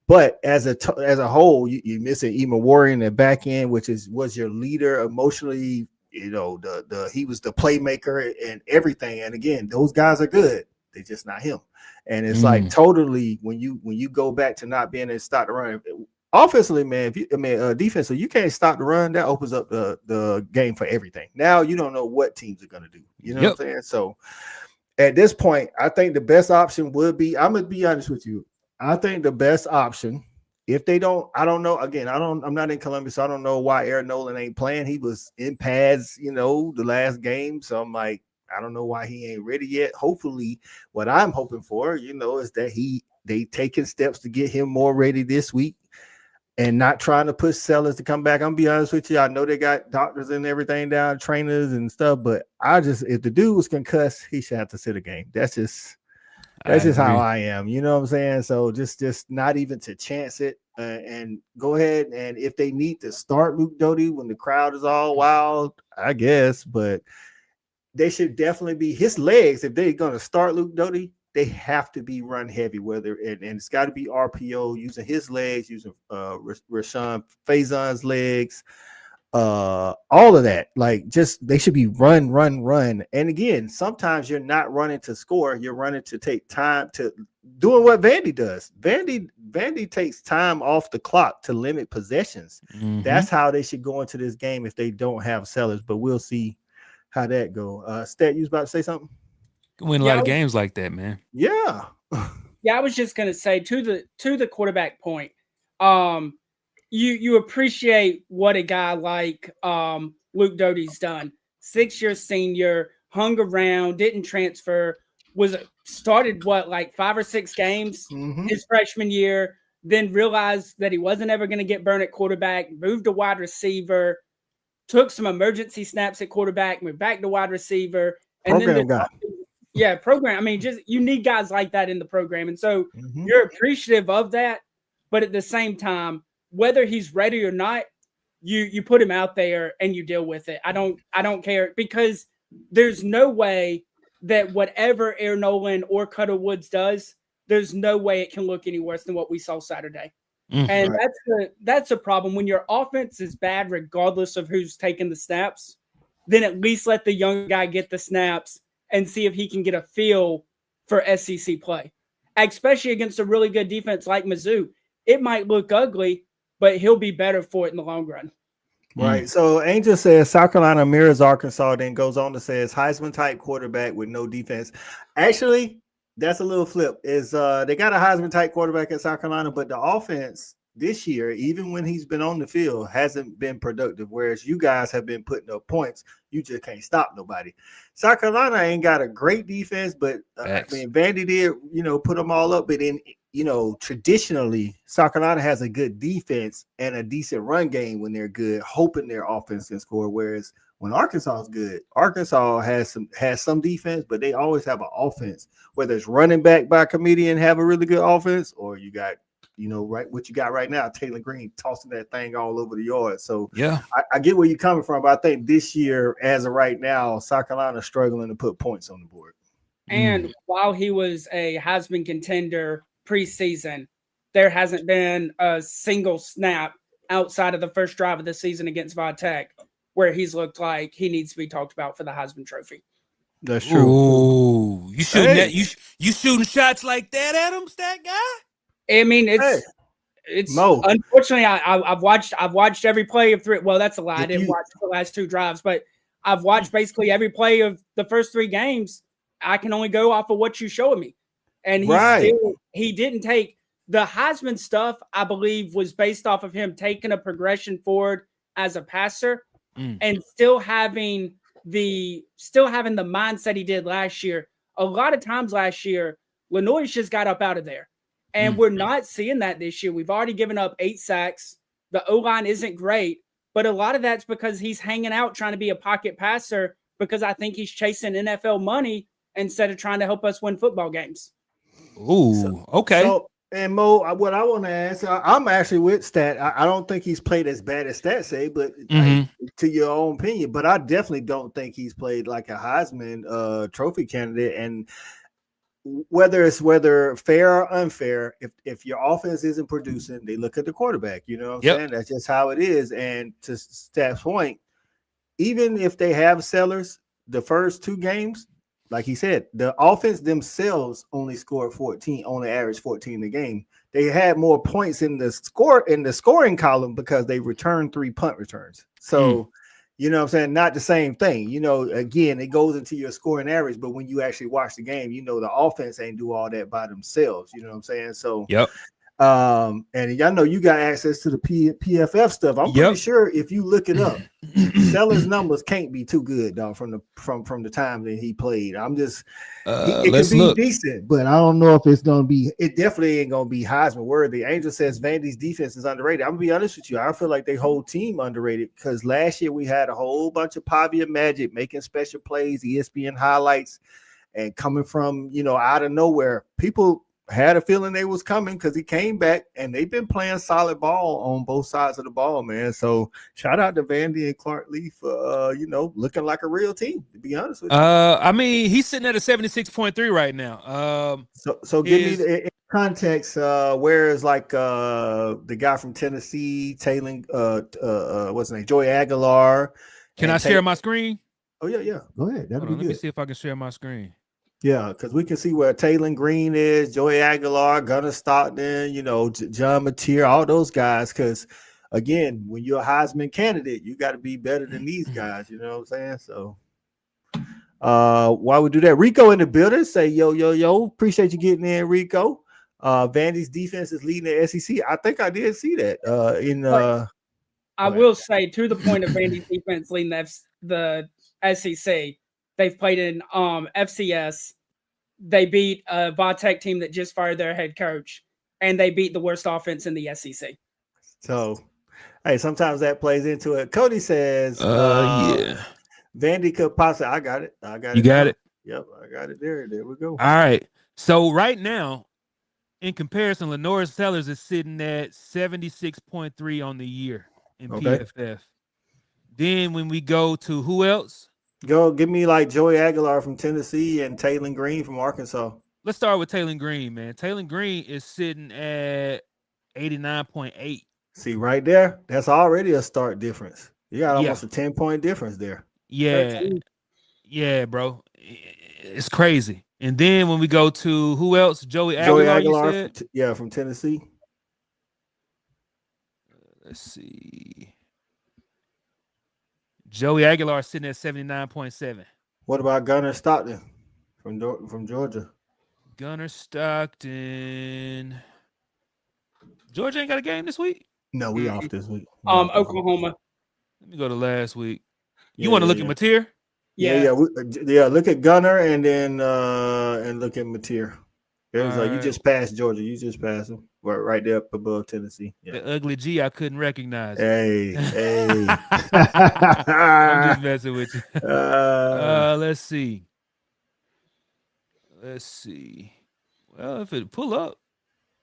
A: But as a whole, you're missing Ema Warrior in the back end, which was your leader emotionally. He was the playmaker and everything. And again, those guys are good. They're just not him. And it's like totally when you go back to not being able to stop the run. Offensively, man, defensively, you can't stop the run. That opens up the game for everything. Now you don't know what teams are going to do. You know what I'm saying? So at this point, I think the best option would be, I'm going to be honest with you. I think the best option, if they don't, I don't know. Again, I'm not in Columbia, so I don't know why Aaron Nolan ain't playing. He was in pads, the last game. So I'm like, I don't know why he ain't ready yet. Hopefully, what I'm hoping for, is that they taking steps to get him more ready this week and not trying to push sellers to come back. I'm gonna be honest with you. I know they got doctors and everything down, trainers and stuff, but if the dude was concussed, he should have to sit a game. That's just how I am. You know what I'm saying? So just not even to chance it and go ahead. And if they need to start Luke Doty when the crowd is all wild, I guess, but they should definitely be his legs. If they're going to start Luke Doty, they have to be run heavy, and it's got to be RPO using his legs, using Rashawn Faison's legs. all of that. Like, just they should be run. And again, sometimes you're not running to score, you're running to take time to doing what Vandy does. Vandy takes time off the clock to limit possessions. That's how they should go into this game if they don't have sellers, but we'll see how that go. Stat, you was about to say something?
D: Win a lot of games like that, man.
A: Yeah.
C: Yeah, I was just gonna say to the quarterback point, you appreciate what a guy like Luke Doty's done. 6-year senior, hung around, didn't transfer, started like 5 or 6 games his freshman year, then realized that he wasn't ever going to get burned at quarterback, moved to wide receiver, took some emergency snaps at quarterback, moved back to wide receiver, and
A: program
C: then
A: guy.
C: Yeah, program. I mean, just you need guys like that in the program. And so you're appreciative of that. But at the same time, whether he's ready or not, you put him out there and you deal with it. I don't care, because there's no way that whatever Air Nolan or Cutter Woods does, there's no way it can look any worse than what we saw Saturday. And that's a problem. When your offense is bad, regardless of who's taking the snaps, then at least let the young guy get the snaps and see if he can get a feel for SEC play, especially against a really good defense like Mizzou. It might look ugly, but he'll be better for it in the long run.
A: Right. So Angel says South Carolina mirrors Arkansas, then goes on to says Heisman type quarterback with no defense. Actually, that's a little flip. Is they got a Heisman type quarterback at South Carolina, but the offense this year, even when he's been on the field, hasn't been productive. Whereas you guys have been putting up points, you just can't stop nobody. South Carolina ain't got a great defense, but I mean, Vandy did, put them all up. But in traditionally, South Carolina has a good defense and a decent run game when they're good, hoping their offense can score. Whereas when Arkansas is good, Arkansas has some defense, but they always have an offense, whether it's running back by committee and have a really good offense, or you got right what you got right now, Taylor Green tossing that thing all over the yard. So
D: yeah,
A: I get where you're coming from, but I think this year, as of right now, South Carolina is struggling to put points on the board.
C: And while he was a Heisman contender preseason, there hasn't been a single snap outside of the first drive of the season against Va Tech where he's looked like he needs to be talked about for the Heisman Trophy.
A: That's true.
D: Ooh, you shooting you shooting shots like that at him, that guy?
C: I mean, it's Mo. Unfortunately, I've watched every play of 3. Well, that's a lie. I didn't watch the last 2 drives, but I've watched basically every play of the first 3 games. I can only go off of what you showed me, and he didn't take the Heisman stuff. I believe was based off of him taking a progression forward as a passer, and still having the mindset he did last year. A lot of times last year, Lenoir just got up out of there. And we're not seeing that this year. We've already given up 8 sacks. The O-line isn't great, but a lot of that's because he's hanging out trying to be a pocket passer, because I think he's chasing NFL money instead of trying to help us win football games.
D: Ooh, okay.
A: So, and Mo, what I want to ask, I'm actually with Stat. I don't think he's played as bad as Stat say, but to your own opinion, but I definitely don't think he's played like a Heisman Trophy candidate. And whether fair or unfair, if your offense isn't producing, they look at the quarterback. You know what I'm saying? That's just how it is. And to Stat's point, even if they have sellers, the first 2 games, like he said, the offense themselves only scored 14, only averaged 14 a game. They had more points in the scoring column because they returned 3 punt returns. So you know what I'm saying? Not the same thing. Again, it goes into your scoring average, but when you actually watch the game, the offense ain't do all that by themselves. You know what I'm saying? So, and y'all know you got access to the PFF stuff. I'm pretty sure if you look it up, Sellers numbers can't be too good, dog, from the time that he played. I'm just it could be decent, but I don't know if it's gonna be. It definitely ain't gonna be Heisman worthy. Angel says Vandy's defense is underrated. I'm gonna be honest with you. I feel like their whole team underrated, because last year we had a whole bunch of Pavia magic making special plays, ESPN highlights, and coming from out of nowhere. People had a feeling they was coming because he came back, and they've been playing solid ball on both sides of the ball, man. So shout out to Vandy and Clark Lee for looking like a real team, to be honest with you.
D: I mean, he's sitting at a 76.3 right now.
A: So give me context, whereas like the guy from Tennessee, Taylor, what's his name, Joey Aguilar,
D: Can I share my screen?
A: Oh yeah. Go ahead. That'll
D: Hold
A: be
D: on, let
A: good.
D: me see if I can share my screen.
A: Yeah, because we can see where Taylor Green is, Joey Aguilar, Gunnar Stockton, John Mateer, all those guys. Because again, when you're a Heisman candidate, you got to be better than these guys. You know what I'm saying? So, while we do that, Rico in the building, say yo. Appreciate you getting in, Rico. Vandy's defense is leading the SEC. I think I did see that.
C: I will say, to the point of Vandy's defense leading the SEC, they've played in FCS. They beat a Vatech team that just fired their head coach, and they beat the worst offense in the SEC.
A: So, hey, sometimes that plays into it. Cody says,
D: yeah.
A: Vandy could possibly. I got it.
D: You got it.
A: Yep, I got it. There we go.
D: All right. So right now, in comparison, Lenore Sellers is sitting at 76.3 on the year in PFF. Then when we go to who else?
A: Go give me like Joey Aguilar from Tennessee and Taylor Green from Arkansas.
D: Let's start with Taylor Green, man. Taylor Green is sitting at 89.8.
A: See, right there, that's already a start difference. You got almost a 10-point difference there.
D: Yeah. Yeah, bro. It's crazy. And then when we go to who else? Joey Aguilar, you said?
A: From Tennessee.
D: Let's see. Joey Aguilar sitting at 79.7.
A: What about Gunnar Stockton from Georgia?
D: Gunnar Stockton. Georgia ain't got a game this week?
A: No, we off this week.
C: Oklahoma.
D: Let me go to last week. You want to look at Mateer?
A: Yeah. Look at Gunnar and then look at Mateer. You just passed Georgia. You just passed him right there up above Tennessee. Yeah.
D: The ugly G I couldn't recognize.
A: Hey.
D: I'm just messing with you. Let's see. Well, if it pull up,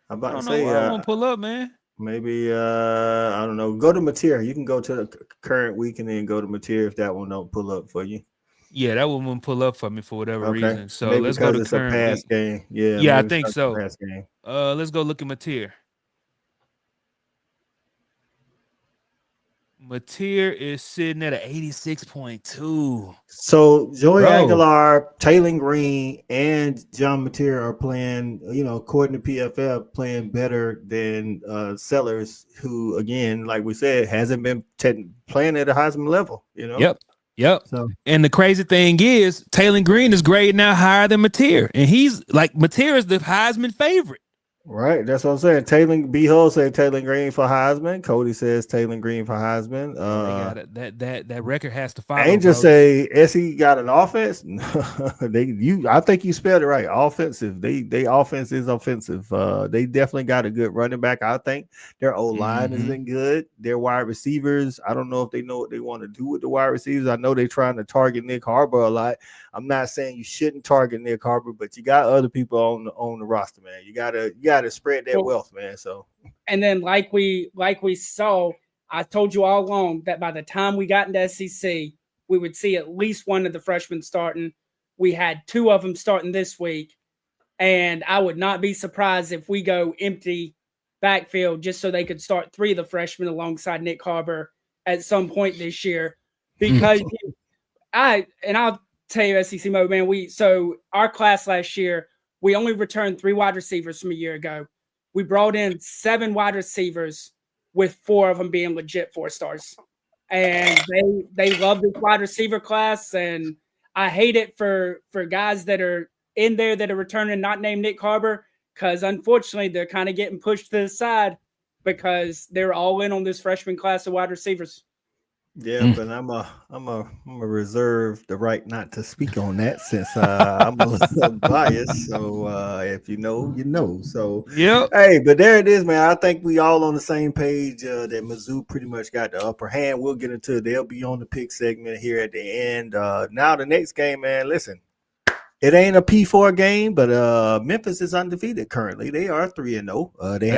A: I'm about to say,
D: I won't pull up, man.
A: Maybe I don't know. Go to Mateer. You can go to the current week and then go to Mateer if that one don't pull up for you.
D: Yeah, that one won't pull up for me for whatever reason. So
A: maybe
D: let's go to current
A: a pass
D: week.
A: game.
D: Yeah, I think so. Pass game. Let's go look at Mateer. Mateer is sitting at an 86.2.
A: So Joey Aguilar, Taylor Green, and John Mateer are playing, according to PFF, playing better than Sellers, who, again, like we said, hasn't been playing at a Heisman level,
D: Yep. So, and the crazy thing is, Taylor Green is grading out higher than Mateer, and Mateer is the Heisman favorite.
A: Right, that's what I'm saying. Taylor B. Hull said Taylor Green for Heisman. Cody says Taylor Green for Heisman.
D: That record has to follow.
A: Angel say SE got an offense. I think you spelled it right. Offensive. They offense is offensive. They definitely got a good running back. I think their O line isn't good. Their wide receivers, I don't know if they know what they want to do with the wide receivers. I know they're trying to target Nick Harbor a lot. I'm not saying you shouldn't target Nick Harbor, but you got other people on the roster, man. You gotta spread that wealth, man. So,
C: and then like we saw, I told you all along that by the time we got into SEC, we would see at least one of the freshmen starting. We had two of them starting this week, and I would not be surprised if we go empty backfield just so they could start three of the freshmen alongside Nick Harbor at some point this year. Because I'll tell you, SEC mode, man. So our class last year, we only returned 3 wide receivers from a year ago. We brought in 7 wide receivers, with 4 of them being legit 4-stars. And they love this wide receiver class. And I hate it for guys that are in there that are returning not named Nick Harbor, because unfortunately they're kind of getting pushed to the side because they're all in on this freshman class of wide receivers.
A: Yeah, but I'm a reserve the right not to speak on that since I'm a little biased. So if you know, you know. So hey, but there it is, man. I think we all on the same page that Mizzou pretty much got the upper hand. We'll get into it. They'll be on the pick segment here at the end. Now the next game, man. Listen, it ain't a P4 game, but Memphis is undefeated currently. They are 3-0. They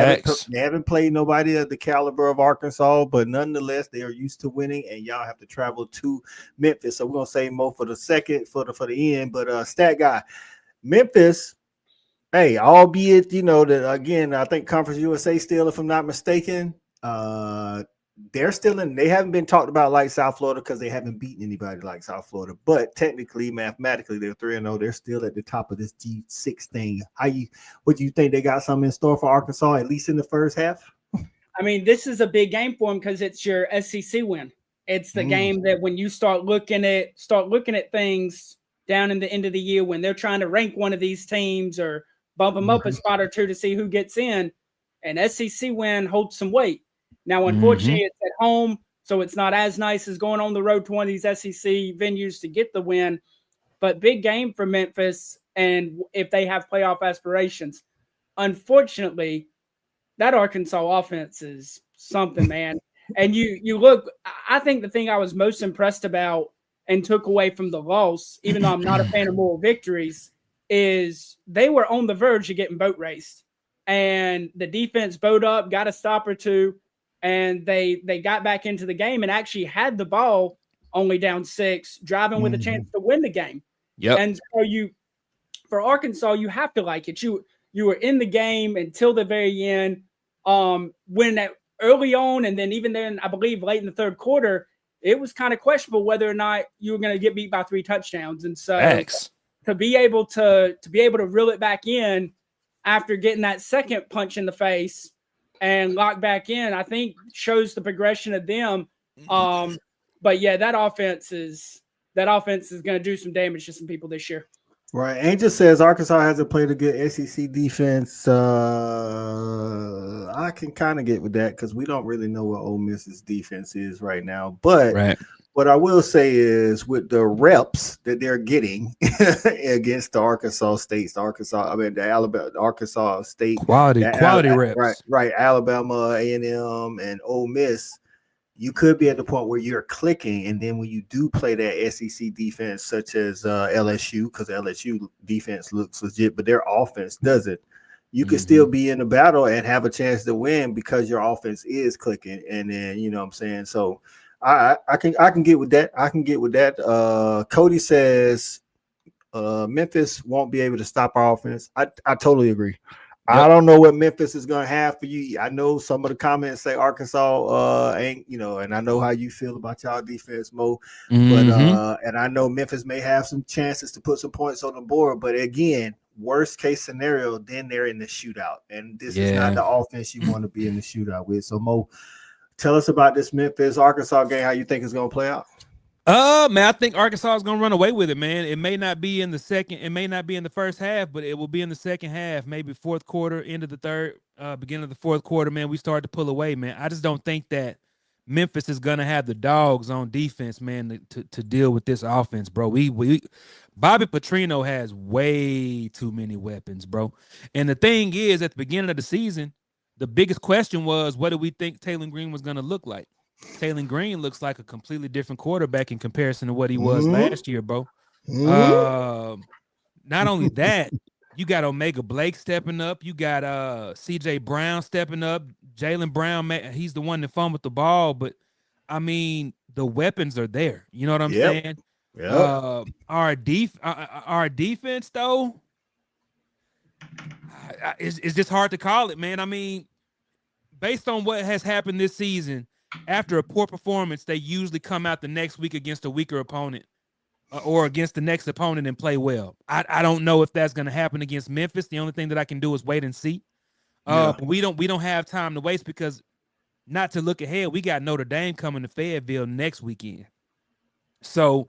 A: haven't played nobody of the caliber of Arkansas, but nonetheless, they are used to winning, and y'all have to travel to Memphis. So we're gonna save more for the second for the end. But stat guy, Memphis. Hey, albeit, that again, I think Conference USA still, if I'm not mistaken, they're still in. They haven't been talked about like South Florida because they haven't beaten anybody like South Florida. But technically, mathematically, they're 3-0. They're still at the top of this G6 thing. What do you think? They got something in store for Arkansas, at least in the first half?
C: I mean, this is a big game for them because it's your SEC win. It's the game that when you start looking at things down in the end of the year when they're trying to rank one of these teams or bump them up a spot or two to see who gets in, an SEC win holds some weight. Now, unfortunately, it's at home, so it's not as nice as going on the road to one of these SEC venues to get the win. But big game for Memphis, and if they have playoff aspirations. Unfortunately, that Arkansas offense is something, man. And you look, I think the thing I was most impressed about and took away from the loss, even though I'm not a fan of moral victories, is they were on the verge of getting boat raced. And the defense bowed up, got a stop or two, and they got back into the game and actually had the ball only down 6, driving with a chance to win the game.
D: Yep.
C: And so for Arkansas, you have to like it. You were in the game until the very end. When that early on, and then even then, I believe late in the third quarter, it was kind of questionable whether or not you were going to get beat by 3 touchdowns. And so to be able to reel it back in after getting that second punch in the face and lock back in, I think shows the progression of them. But yeah, that offense is going to do some damage to some people this year.
A: Right. Angel says Arkansas hasn't played a good SEC defense. I can kind of get with that because we don't really know what Ole Miss's defense is right now. But what I will say is with the reps that they're getting against the Arkansas State
D: quality reps.
A: Right. Alabama, A&M, and Ole Miss. You could be at the point where you're clicking, and then when you do play that SEC defense, such as LSU, because LSU defense looks legit, but their offense doesn't, you could still be in the battle and have a chance to win because your offense is clicking. And then, you know what I'm saying? So I can get with that. I can get with that. Cody says Memphis won't be able to stop our offense. I totally agree. Yep. I don't know what Memphis is going to have for you. I know some of the comments say Arkansas ain't, and I know how you feel about y'all defense, Mo. But and I know Memphis may have some chances to put some points on the board. But again, worst case scenario, then they're in the shootout. And this is not the offense you want to be in the shootout with. So, Mo, tell us about this Memphis-Arkansas game, how you think it's going to play out.
D: Man, I think Arkansas is going to run away with it, man. It may not be in the second, it may not be in the first half, but it will be in the second half, maybe fourth quarter, end of the third, beginning of the fourth quarter, man. We start to pull away, man. I just don't think that Memphis is going to have the dogs on defense, man, to deal with this offense, bro. Bobby Petrino has way too many weapons, bro. And the thing is, at the beginning of the season, the biggest question was, what do we think Taylor Green was going to look like? Taylor Green looks like a completely different quarterback in comparison to what he was last year, bro. Not only that, you got Omega Blake stepping up. You got CJ Brown stepping up. Jalen Brown, man, he's the one that fumbled the ball. But, I mean, the weapons are there. You know what I'm saying? Yep. Our defense, though, it's just hard to call it, man. I mean, based on what has happened this season, after a poor performance, they usually come out the next week against a weaker opponent or against the next opponent and play well. I don't know if that's going to happen against Memphis. The only thing that I can do is wait and see. But we don't have time to waste because, not to look ahead, we got Notre Dame coming to Fayetteville next weekend. So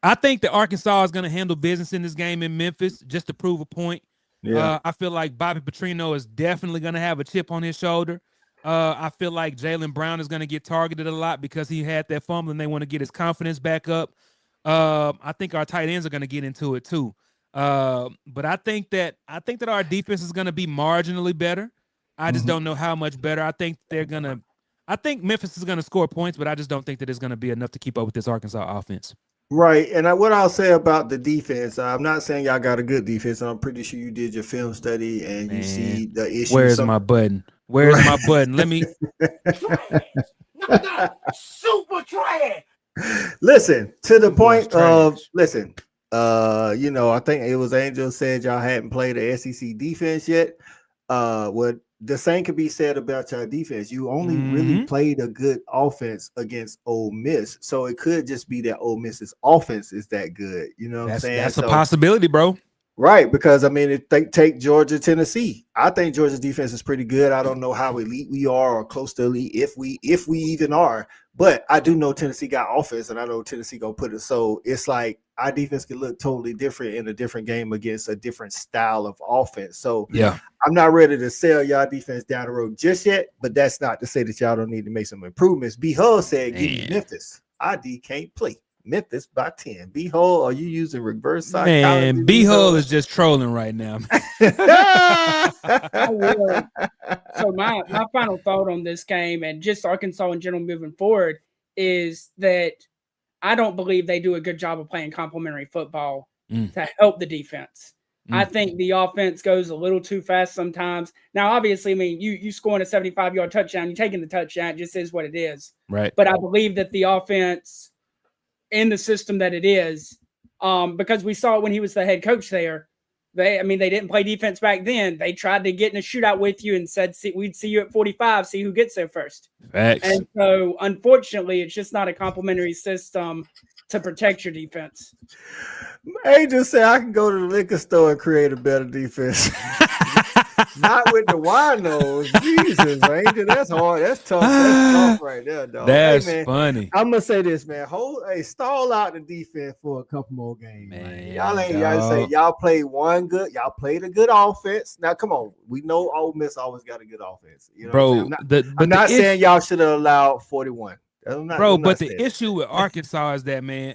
D: I think that Arkansas is going to handle business in this game in Memphis just to prove a point. I feel like Bobby Petrino is definitely going to have a chip on his shoulder. I feel like Jalen Brown is going to get targeted a lot because he had that fumble and they want to get his confidence back up. I think our tight ends are going to get into it too. But I think that our defense is going to be marginally better. I just don't know how much better. I think Memphis is going to score points, but I just don't think that it's going to be enough to keep up with this Arkansas offense.
A: Right. And what I'll say about the defense, I'm not saying y'all got a good defense. I'm pretty sure you did your film study and you see the issue.
D: Where's my button? Where's my button? Let me.
E: Super trash.
A: Listen, to the point of, listen, I think it was Angel said y'all hadn't played the SEC defense yet. What the same could be said about your defense. You only really played a good offense against Ole Miss, so it could just be that Ole Miss's offense is that good. You know what I'm saying?
D: That's a possibility, bro.
A: Right, because I mean, if they take Georgia, Tennessee, I think Georgia's defense is pretty good. I don't know how elite we are or close to elite, if we even are, but I do know Tennessee got offense, and I know Tennessee gonna put it. So it's like our defense can look totally different in a different game against a different style of offense. So
D: yeah,
A: I'm not ready to sell y'all defense down the road just yet, but that's not to say that y'all don't need to make some improvements. B Hull said, "Give me Memphis. ID can't play." Memphis by 10. B-Hole, are you using reverse psychology?
D: Man, B-Hole is just trolling right now.
C: So my final thought on this game and just Arkansas in general moving forward is that I don't believe they do a good job of playing complementary football to help the defense. I think the offense goes a little too fast sometimes. Now, obviously, I mean, you scoring a 75-yard touchdown, you're taking the touchdown, it just is what it is.
D: Right.
C: But I believe that the offense in the system that it is, because we saw it when he was the head coach there. They didn't play defense back then. They tried to get in a shootout with you and said, we'd see you at 45, see who gets there first.
D: Facts.
C: And so, unfortunately, it's just not a complementary system to protect your defense.
A: Hey, just say I can go to the liquor store and create a better defense. Not with the wine nose. Jesus, Angel. That's hard. That's tough. That's tough right there, dog.
D: That's
A: hey, man,
D: funny.
A: I'm gonna say this, man. Stall out the defense for a couple more games. Man. Y'all played y'all played a good offense. Now come on. We know Ole Miss always got a good offense. You know
D: bro,
A: I'm not saying y'all should have allowed 41.
D: But the issue with Arkansas is that, man,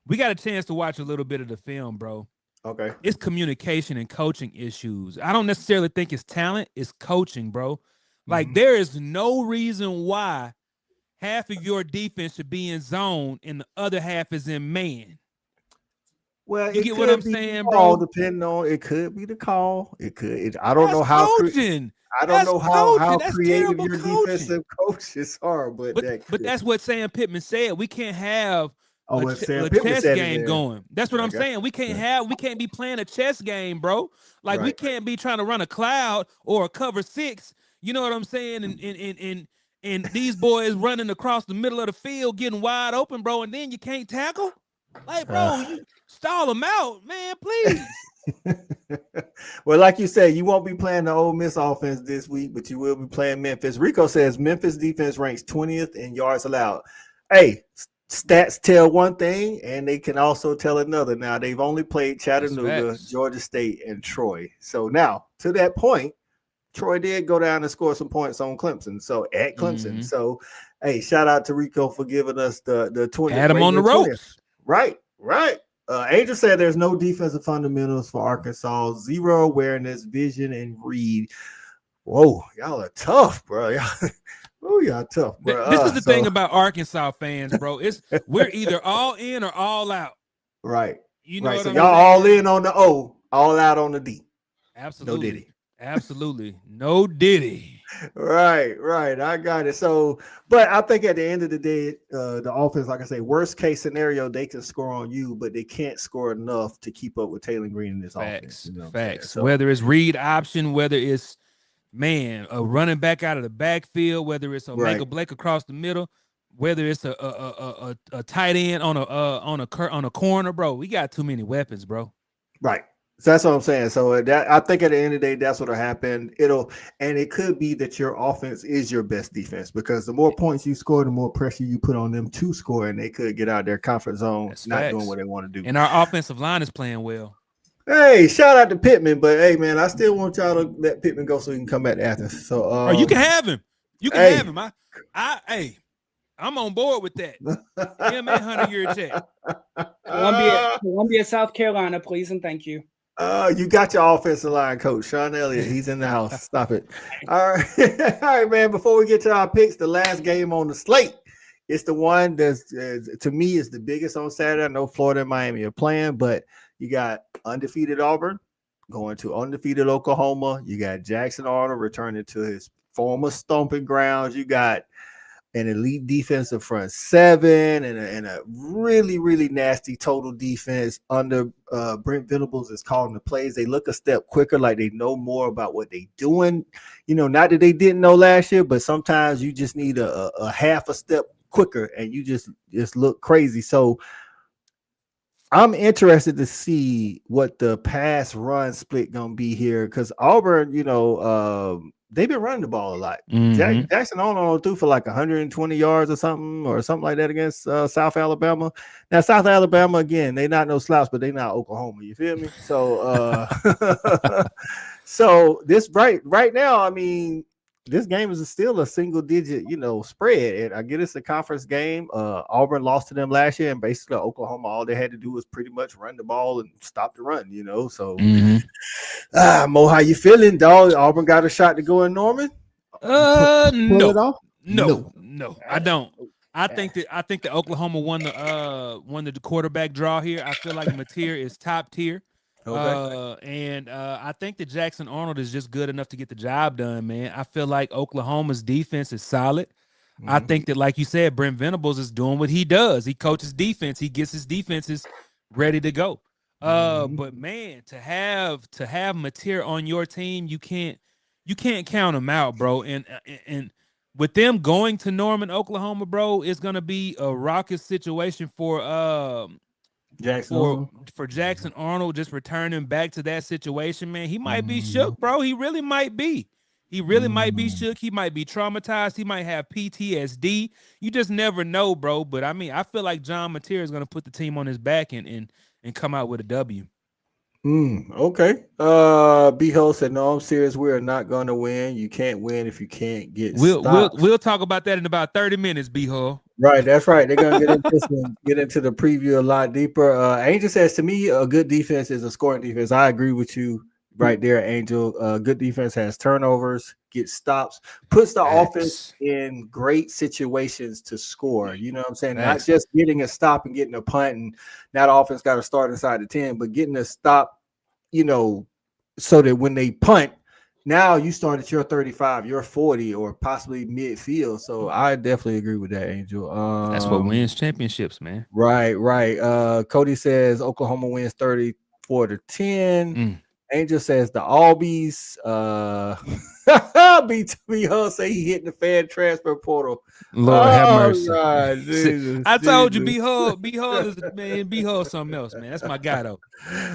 D: we got a chance to watch a little bit of the film, bro.
A: Okay.
D: It's communication and coaching issues. I don't necessarily think it's talent, it's coaching, bro. Like, there is no reason why half of your defense should be in zone and the other half is in man.
A: Well,
D: you get what I'm saying, bro?
A: Depending on it could be the call. It could. I don't know
D: how coaching.
A: I don't know how creative your defensive coaches are, but
D: that's what Sam Pittman said. We can't have a chess game going. That's what I'm saying. We can't be playing a chess game, bro. Like, we can't be trying to run a cloud or a cover 6. You know what I'm saying? And these boys running across the middle of the field, getting wide open, bro, and then you can't tackle. Like, bro, you stall them out, man, please.
A: Well, like you said, you won't be playing the Ole Miss offense this week, but you will be playing Memphis. Rico says Memphis defense ranks 20th in yards allowed. Hey, stats tell one thing, and they can also tell another. Now, they've only played Chattanooga, Georgia State, and Troy. So now, to that point, Troy did go down and score some points on Clemson. So at Clemson. So, hey, shout out to Rico for giving us the 20.
D: Had him on the ropes.
A: Right. Angel said there's no defensive fundamentals for Arkansas. Zero awareness, vision, and read. Whoa, y'all are tough, bro. Y'all tough, bro.
D: This is the thing about Arkansas fans, bro. We're either all in or all out.
A: Right.
D: You know what
A: so
D: I'm
A: y'all
D: saying?
A: all in on the O, all out on the D.
D: Absolutely.
A: No Diddy.
D: Absolutely. No Diddy.
A: Right. I got it. So, but I think at the end of the day, the offense, like I say, worst case scenario, they can score on you, but they can't score enough to keep up with Taylor Green in this offense.
D: Facts. So, whether it's read option, whether it's a running back out of the backfield, whether it's Omega Blake across the middle, whether it's a tight end on a corner, bro. We got too many weapons, bro.
A: Right. So that's what I'm saying. So I think at the end of the day, that's what'll happen. It could be that your offense is your best defense, because the more points you score, the more pressure you put on them to score, and they could get out of their comfort zone, doing what they want to do.
D: And our offensive line is playing well.
A: Hey, shout out to Pittman, but hey, man, I still want y'all to let Pittman go so he can come back to Athens. So,
D: you can have him. You can have him. I'm on board with that. Him and Hunter, you're a check.
C: Columbia, South Carolina, please and thank you.
A: You got your offensive line coach, Sean Elliott. He's in the house. Stop it. All right, man. Before we get to our picks, the last game on the slate, it's the one that's to me is the biggest on Saturday. I know Florida and Miami are playing, but you got undefeated Auburn going to undefeated Oklahoma. You got Jackson Arnold returning to his former stomping grounds. You got an elite defensive front seven, and a really, really nasty total defense under Brent Venables is calling the plays. They look a step quicker, like they know more about what they're doing. Not that they didn't know last year, but sometimes you just need a half a step quicker, and you just look crazy. So I'm interested to see what the pass run split gonna be here, because Auburn, they've been running the ball a lot.
D: Mhm.
A: Jackson Arnold threw for like 120 yards or something like that against South Alabama. Now South Alabama, again, they not no slouch, but they not Oklahoma. You feel me? So so this right now, I mean, this game is still a single digit, spread. And I get it's a conference game. Auburn lost to them last year, and basically Oklahoma, all they had to do was pretty much run the ball and stop the run, So Mo, how you feeling, dog? Auburn got a shot to go in Norman? Pull it off?
D: No, I don't. I think that Oklahoma won the quarterback draw here. I feel like Mateer is top tier.
A: Okay.
D: And I think that Jackson Arnold is just good enough to get the job done, man. I feel like Oklahoma's defense is solid. Mm-hmm. I think that, like you said, Brent Venables is doing what he does. He coaches defense. He gets his defenses ready to go. But man, to have Mateer on your team, you can't count him out, bro. And with them going to Norman, Oklahoma, bro, it's gonna be a raucous situation for Jackson Arnold, just returning back to that situation, man. He might be shook, bro. He really might be. He really might be shook. He might be traumatized. He might have PTSD. You just never know, bro. But I mean, I feel like John Mateer is gonna put the team on his back and come out with a W.
A: Okay. B-Ho said, "No, I'm serious. We are not going to win. You can't win if you can't get stopped."
D: We'll talk about that in about 30 minutes, B-Ho.
A: Right, that's right. They're gonna get into the preview a lot deeper. Angel says, "To me, a good defense is a scoring defense." I agree with you right there, Angel. Good defense has turnovers, gets stops, puts the offense in great situations to score. You know what I'm saying? Not just getting a stop and getting a punt, and that offense got to start inside the 10, but getting a stop, so that when they punt, now you start at your 35, your 40, or possibly midfield. So I definitely agree with that, Angel.
D: That's what wins championships, man.
A: Right. Cody says Oklahoma wins 34-10. Angel says the Albies. B2B say he hit the fan transfer portal.
D: Lord have mercy.
A: God, Jesus,
D: I told you, B-Ho is man. B-Ho is something else, man. That's my guy, though.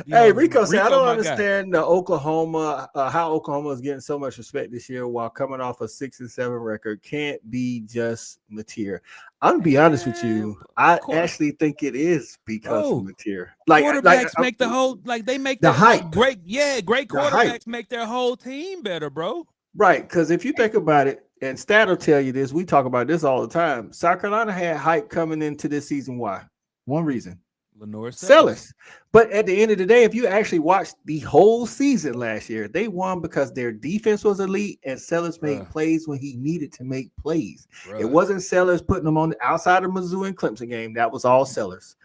A: Hey, Rico said, I don't understand the Oklahoma, how Oklahoma is getting so much respect this year while coming off a 6-7 record. Can't be just Mateer. I'm gonna be honest with you. I actually think it is because of Mateer.
D: Quarterbacks make the whole they make
A: the hype.
D: Great quarterbacks make their whole team better, bro.
A: Right, because if you think about it, and Stat will tell you this, we talk about this all the time. South Carolina had hype coming into this season. Why? One reason.
D: Lenore
A: Sellers. But at the end of the day, if you actually watched the whole season last year, they won because their defense was elite and Sellers made plays when he needed to make plays. It wasn't Sellers putting them on the outside of Mizzou and Clemson game. That was all Sellers.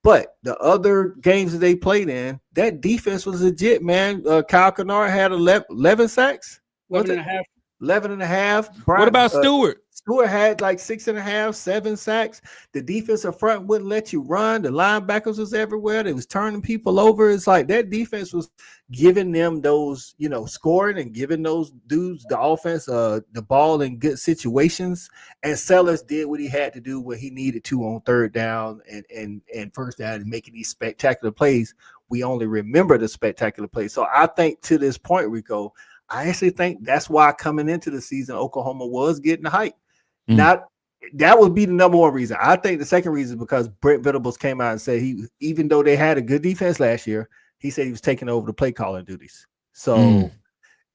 A: But the other games that they played in, that defense was legit, man. Kyle Kennard had 11 sacks. 11 and a half.
D: What about Stewart?
A: Stewart had like 6.5, 7 sacks. The defensive front wouldn't let you run. The linebackers was everywhere. They was turning people over. It's like that defense was giving them those, scoring and giving those dudes, the offense, the ball in good situations. And Sellers did what he had to do when he needed to on third down and first down and making these spectacular plays. We only remember the spectacular plays. So I think to this point, Rico, I actually think that's why coming into the season, Oklahoma was getting the hype. That would be the number one reason. I think the second reason is because Brent Venables came out and said even though they had a good defense last year, he said he was taking over the play calling duties. So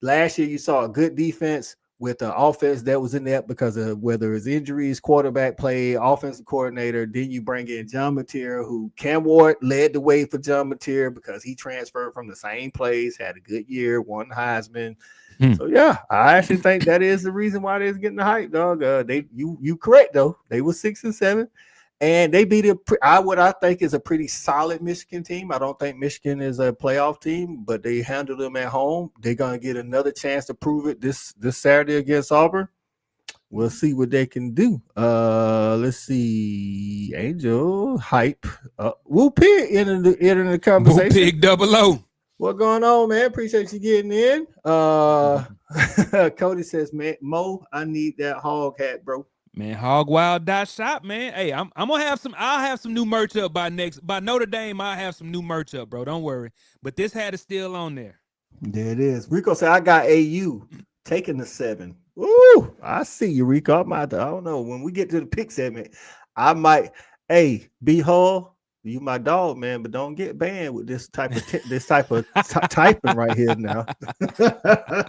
A: last year you saw a good defense with an offense that was in there because of whether it's injuries, quarterback play, offensive coordinator. Then you bring in John Mateer, who Cam Ward led the way for John Mateer because he transferred from the same place, had a good year, won Heisman. So yeah, I actually think that is the reason why they're getting the hype, dog. You correct though. They were 6-7, and they beat what I think is a pretty solid Michigan team. I don't think Michigan is a playoff team, but they handled them at home. They're gonna get another chance to prove it this Saturday against Auburn. We'll see what they can do. Let's see. Angel hype. Woo Pig entering the
D: Woo
A: conversation.
D: Pig 00.
A: What going on, man? Appreciate you getting in. Cody says, man, Mo, I need that hog hat, bro.
D: Man, hogwild.shop, man. Hey, I'm gonna have some. I'll have some new merch up by Notre Dame. I'll have some new merch up, bro. Don't worry. But this hat is still on there.
A: There it is. Rico said, I got AU taking the 7. Ooh, I see you, Rico. I don't know. When we get to the pick segment, I might. Hey, B Hall, you my dog, man, but don't get banned with this type of typing right here now.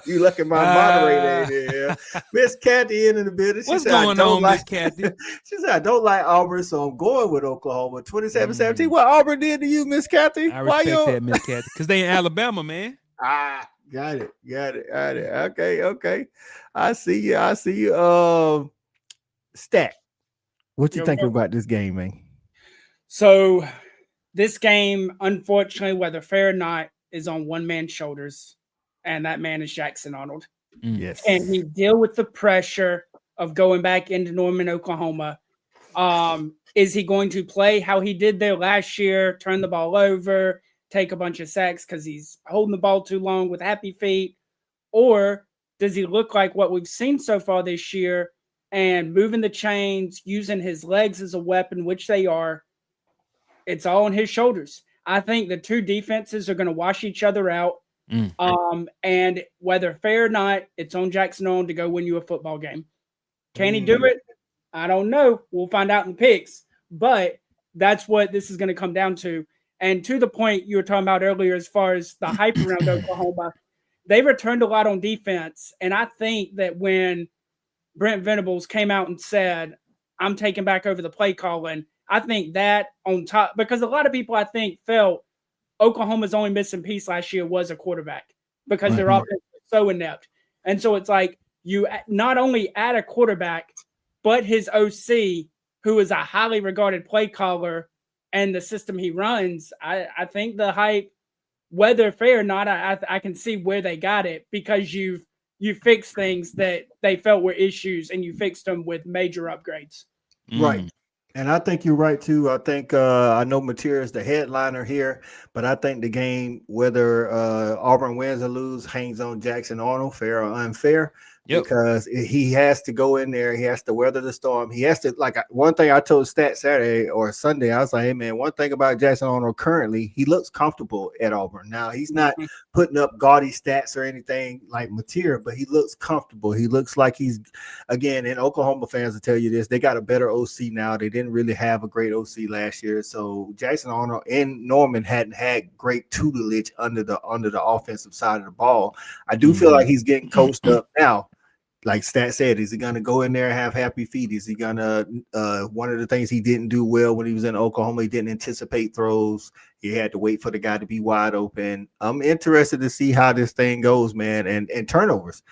A: You look at my moderator here. Miss Kathy in the building.
D: What's going on, Miss Kathy?
A: She said, I don't like Auburn, so I'm going with Oklahoma. 27-17. What Auburn did to you, Miss Kathy?
D: I respect that, Miss Kathy, because they in Alabama, man.
A: Got it. Okay. I see you. Stat. What you thinking about this game, man?
C: So this game, unfortunately, whether fair or not, is on one man's shoulders, and that man is Jackson Arnold.
A: Yes.
C: Can he deal with the pressure of going back into Norman, Oklahoma? Is he going to play how he did there last year, turn the ball over, take a bunch of sacks because he's holding the ball too long with happy feet? Or does he look like what we've seen so far this year and moving the chains, using his legs as a weapon, which they are? It's all on his shoulders. I think the two defenses are going to wash each other out. And whether fair or not, it's on Jackson Arnold to go win you a football game. Can he do it? I don't know. We'll find out in the picks. But that's what this is going to come down to. And to the point you were talking about earlier, as far as the hype around Oklahoma, they returned a lot on defense. And I think that when Brent Venables came out and said, I'm taking back over the play calling, I think that on top, because a lot of people, I think, felt Oklahoma's only missing piece last year was a quarterback because their offense was so inept. And so it's like you not only add a quarterback, but his OC, who is a highly regarded play caller, and the system he runs. I think the hype, whether fair or not, I can see where they got it, because you fixed things that they felt were issues, and you fixed them with major upgrades.
A: Right. And I think you're right, too. I think I know Mateer is the headliner here, but I think the game, whether Auburn wins or lose, hangs on Jackson Arnold, fair or unfair, because he has to go in there. He has to weather the storm. He has to, like, one thing I told Stat Saturday or Sunday, I was like, hey, man, one thing about Jackson Arnold currently, he looks comfortable at Auburn. Now, he's not putting up gaudy stats or anything like Mateer, but he looks comfortable. He looks like he's, again, and Oklahoma fans will tell you this, they got a better OC now. They didn't really have a great OC last year. So Jackson Arnold and Norman hadn't had great tutelage under the offensive side of the ball. I do feel like he's getting coached up now. Like Stat said, is he going to go in there and have happy feet? Is he going to one of the things he didn't do well when he was in Oklahoma, he didn't anticipate throws. He had to wait for the guy to be wide open. I'm interested to see how this thing goes, man. And turnovers.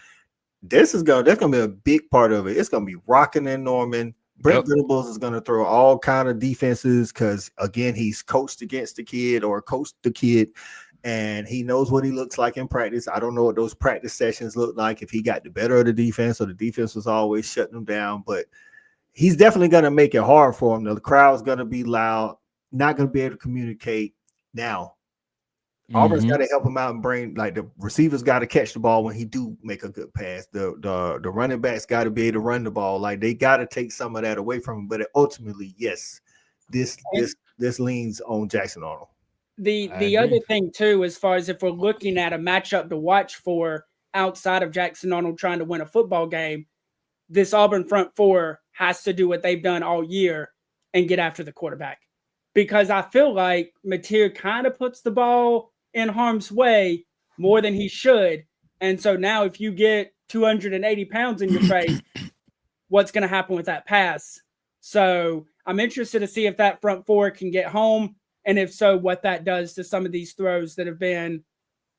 A: That's going to be a big part of it. It's going to be rocking in Norman. Brent Venables is going to throw all kind of defenses because, again, he's coached against the kid or coached the kid, and he knows what he looks like in practice. I don't know what those practice sessions look like, if he got the better of the defense or the defense was always shutting him down, but he's definitely going to make it hard for him. The crowd's going to be loud, not going to be able to communicate. Now, Auburn's got to help him out and bring, like, the receivers got to catch the ball when he do make a good pass. The running backs got to be able to run the ball. Like, they got to take some of that away from him. But ultimately, yes, this leans on Jackson Arnold.
C: The other thing too, as far as if we're looking at a matchup to watch for outside of Jackson Arnold trying to win a football game, this Auburn front four has to do what they've done all year and get after the quarterback. Because I feel like Mateer kind of puts the ball in harm's way more than he should. And so now if you get 280 pounds in your face, what's going to happen with that pass? So I'm interested to see if that front four can get home. And if so, what that does to some of these throws that have been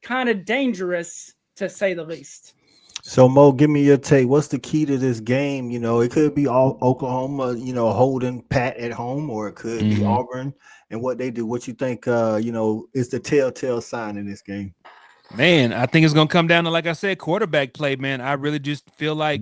C: kind of dangerous, to say the least.
A: So, Mo, give me your take. What's the key to this game? You know, it could be all Oklahoma, holding pat at home, or it could be Auburn and what they do. What you think, is the telltale sign in this game?
D: Man, I think it's going to come down to, like I said, quarterback play, man. I really just feel like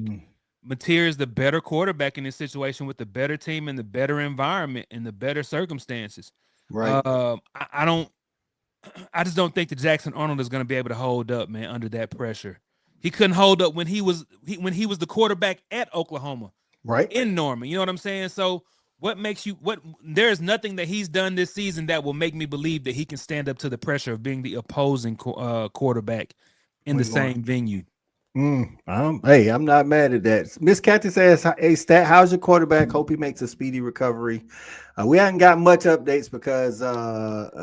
D: Mateer is the better quarterback in this situation with the better team and the better environment and the better circumstances.
A: Right.
D: I just don't think that Jackson Arnold is going to be able to hold up, man, under that pressure. He couldn't hold up when he was the quarterback at Oklahoma,
A: Right.
D: in Norman. You know what I'm saying? So there is nothing that he's done this season that will make me believe that he can stand up to the pressure of being the opposing quarterback in the same venue.
A: Hey, I'm not mad at that. Miss Kathy says, "Hey, Stat, how's your quarterback? Hope he makes a speedy recovery." We haven't got much updates because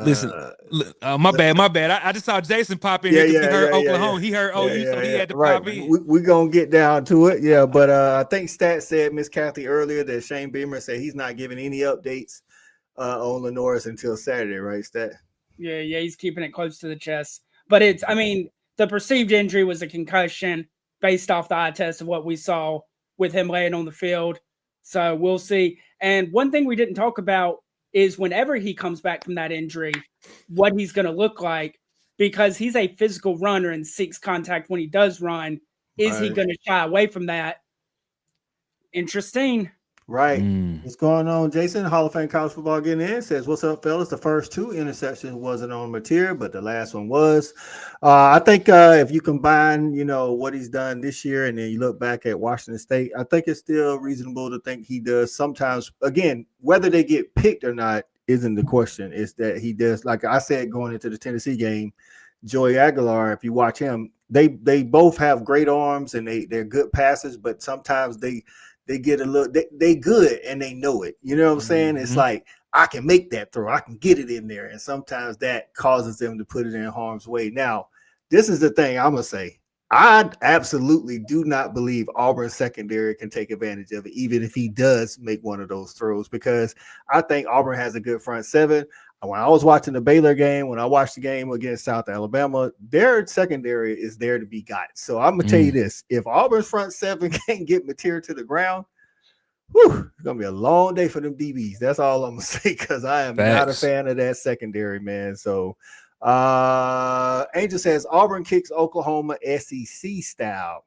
D: listen, my bad. I just saw Jason pop in here because he heard Oklahoma. He heard OU, so he had to pop in.
A: We're gonna get down to it, but I think Stat said, Miss Kathy, earlier that Shane Beamer said he's not giving any updates on Lenoris until Saturday, right, Stat?
C: Yeah, he's keeping it close to the chest. But the perceived injury was a concussion based off the eye test of what we saw with him laying on the field. So we'll see. And one thing we didn't talk about is whenever he comes back from that injury, what he's going to look like, because he's a physical runner and seeks contact when he does run. Is he going to shy away from that? Interesting.
A: Right. What's going on, Jason? Hall of Fame college football getting in says, "What's up, fellas? The first 2 interceptions wasn't on Mateer, but the last one was." I think if you combine, what he's done this year, and then you look back at Washington State, I think it's still reasonable to think he does sometimes. Again, whether they get picked or not isn't the question. It's that he does, like I said, going into the Tennessee game, Joey Aguilar, if you watch him, they both have great arms and they're good passes, but sometimes they get a little, they good and they know it. You know what I'm saying? It's like, I can make that throw. I can get it in there. And sometimes that causes them to put it in harm's way. Now, this is the thing I'm going to say. I absolutely do not believe Auburn's secondary can take advantage of it, even if he does make one of those throws, because I think Auburn has a good front seven. When I was watching the Baylor game, when I watched the game against South Alabama, their secondary is there to be got. So I'm going to tell you this. If Auburn's front seven can't get material to the ground, it's going to be a long day for them DBs. That's all I'm going to say, because I am not a fan of that secondary, man. So Angel says, Auburn kicks Oklahoma SEC style.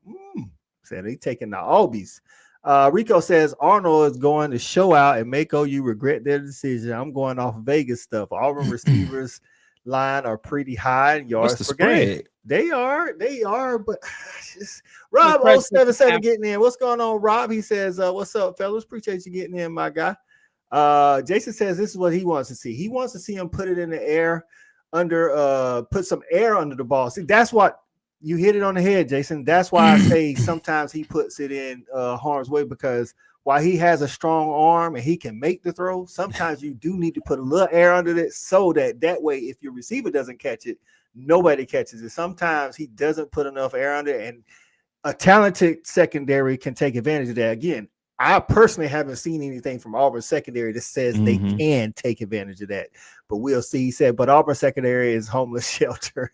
A: Said they taking the Albies. Rico says Arnold is going to show out and make OU regret their decision. I'm going off Vegas stuff. Auburn receivers line are pretty high in yards per game. They are, but just Rob 077 getting in. What's going on, Rob? He says, what's up, fellas? Appreciate you getting in, my guy. Jason says this is what he wants to see. He wants to see him put it in the air put some air under the ball. See, that's what you hit it on the head, Jason. That's why I say sometimes he puts it in harm's way, because while he has a strong arm and he can make the throw, sometimes you do need to put a little air under it so that way, if your receiver doesn't catch it, nobody catches it. Sometimes he doesn't put enough air under it, and a talented secondary can take advantage of that. Again, I personally haven't seen anything from Auburn secondary that says they can take advantage of that, but we'll see. He said, but Auburn secondary is homeless shelter.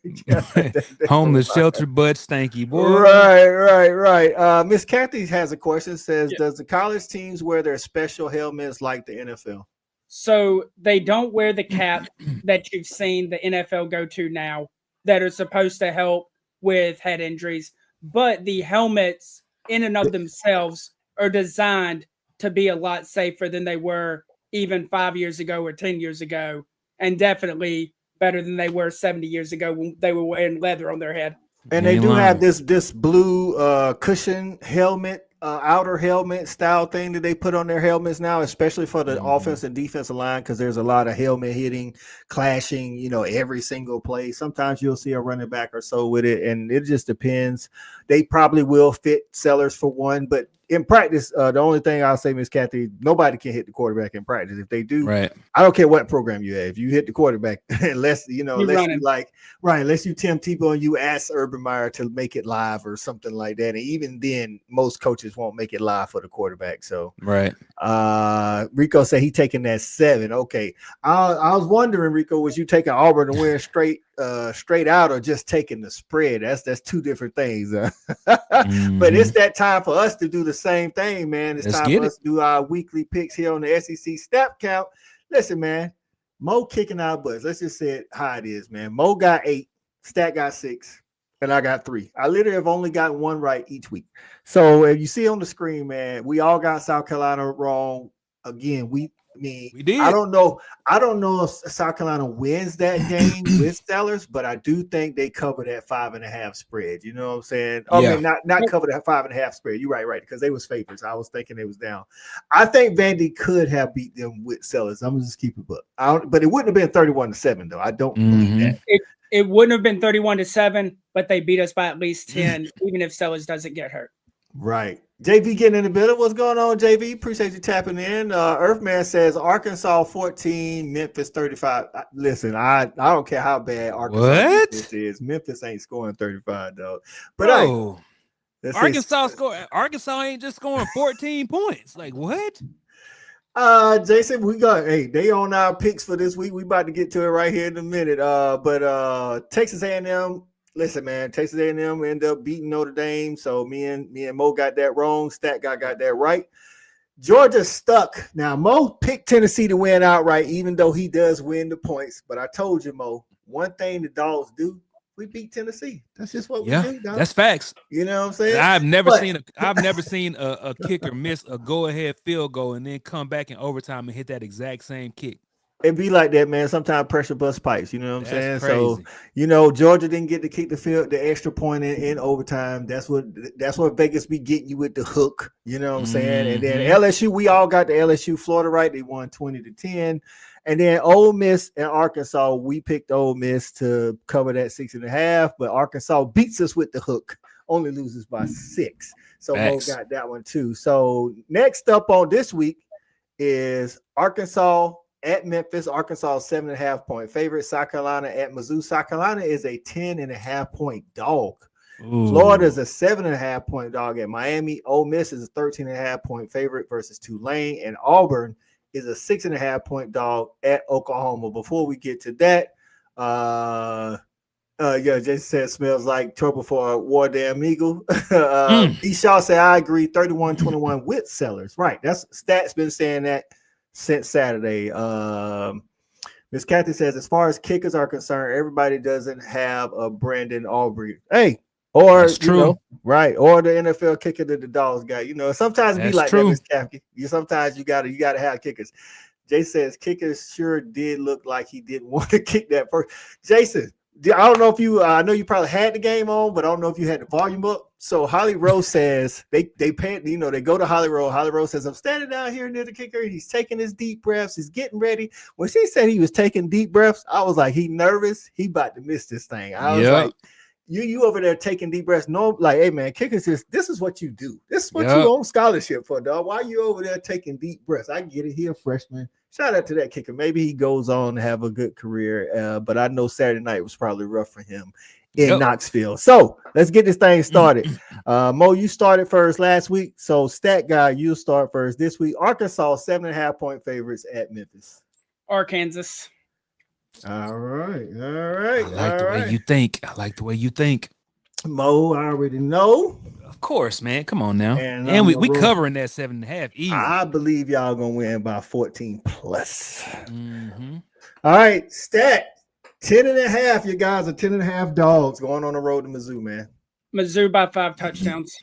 D: Homeless shelter, but stanky, boy.
A: Right. Miss Kathy has a question. Says, does the college teams wear their special helmets like the NFL?
C: So they don't wear the cap that you've seen the NFL go to now that are supposed to help with head injuries, but the helmets in and of themselves are designed to be a lot safer than they were even 5 years ago or 10 years ago, and definitely better than they were 70 years ago when they were wearing leather on their head.
A: And they do have this blue cushion helmet, outer helmet style thing that they put on their helmets now, especially for the offense and defensive line, because there's a lot of helmet hitting, clashing, every single play. Sometimes you'll see a running back or so with it, and it just depends. They probably will fit Sellers for one, but in practice, the only thing I'll say, Miss Kathy, nobody can hit the quarterback in practice. If they do, I don't care what program you have. If you hit the quarterback, unless you Tim Tebow and you ask Urban Meyer to make it live or something like that, and even then, most coaches won't make it live for the quarterback. So, Rico said he taking that 7. Okay, I was wondering, Rico, was you taking Auburn to win straight out, or just taking the spread? That's two different things. But it's that time for us to do the same thing, man. It's time for us to do our weekly picks here on the SEC Snap Count. Listen, man, Mo kicking our butts. Let's just say it how it is, man. Mo got 8, Stat got 6. and I got 3. I literally have only got 1 right each week. So if you see on the screen, man, we all got South Carolina wrong. Again, we
D: did.
A: I don't know if South Carolina wins that game with Sellers, but I do think they cover that 5.5 spread. You know what I'm saying?
D: Yeah.
A: I mean, not cover that 5.5 spread. You're right, because they was favorites. I was thinking they was down. I think Vandy could have beat them with Sellers. I'm gonna just keep it, but it wouldn't have been 31-7 though. I don't believe that.
C: It wouldn't have been 31-7, but they beat us by at least 10, even if Sellers doesn't get hurt.
A: Right. JV getting in the middle. What's going on, JV? Appreciate you tapping in. Earthman says Arkansas 14, Memphis 35. Listen, I don't care how bad Arkansas is. Memphis ain't scoring 35 though. But
D: Arkansas ain't just scoring 14 points. Like what?
A: Jason, they on our picks for this week. We about to get to it right here in a minute. But Texas A&M. Listen, man, Texas A&M ended up beating Notre Dame, so me and Mo got that wrong. Stat guy got that right. Georgia stuck. Now, Mo picked Tennessee to win outright, even though he does win the points. But I told you, Mo, one thing the Dogs do, we beat Tennessee. That's just what we do, dog.
D: That's facts.
A: You know what I'm saying?
D: I've never seen a kicker miss a go-ahead field goal and then come back in overtime and hit that exact same kick.
A: It be like that, man. Sometimes pressure bust pipes. You know what I'm saying?
D: Crazy.
A: So, Georgia didn't get to kick the extra point in overtime. That's what Vegas be getting you with the hook. You know what I'm saying? And then LSU, we all got the LSU Florida right. They won 20-10. And then Ole Miss and Arkansas, we picked Ole Miss to cover that 6.5, but Arkansas beats us with the hook, only loses by 6. So Mo got that one too. So next up on this week is Arkansas at Memphis. Arkansas 7.5 point favorite. South Carolina at Mizzou. South Carolina is a 10.5 point dog. Ooh. Florida is a 7.5 point dog at Miami. Ole Miss is a 13.5 point favorite versus Tulane, and Auburn is a 6.5 point dog at Oklahoma. Before we get to that, Jason said smells like trouble for a War Damn Eagle. E. Shaw said, I agree, 31-21 with Sellers. Right. That's Stats been saying that since Saturday. Miss Kathy says, as far as kickers are concerned, everybody doesn't have a Brandon Aubrey. Hey, or
D: that's true.
A: Right, or the NFL kicker that the Dogs got. Sometimes it be like that, Miss Kathy. Sometimes you gotta have kickers. Jay says kickers sure did look like he didn't want to kick that first. Jason, I don't know if you I know you probably had the game on, but I don't know if you had the volume up. So Holly Rose says they pay, they go to Holly Rose. Holly Rose says, I'm standing down here near the kicker. He's taking his deep breaths. He's getting ready. When she said he was taking deep breaths, I was like, he nervous. He about to miss this thing. I was like, you over there taking deep breaths. No, like, hey man, kickers this is what you do. This is what you on scholarship for, dog. Why are you over there taking deep breaths? I get it. He a freshman. Shout out to that kicker. Maybe he goes on to have a good career, but I know Saturday night was probably rough for him in Knoxville. So let's get this thing started. Mo, you started first last week. So Stat Guy, you start first this week. Arkansas 7.5 point favorites at Memphis.
C: Arkansas.
A: All right.
D: I like the way you think. I like the way you think.
A: Mo, I already know.
D: Of course, man. Come on now. And we covering that 7.5 easy.
A: I believe y'all gonna win by 14 plus. All right, Stat. 10.5. You guys are 10.5 dogs going on the road to Mizzou, man.
C: Mizzou by 5 touchdowns.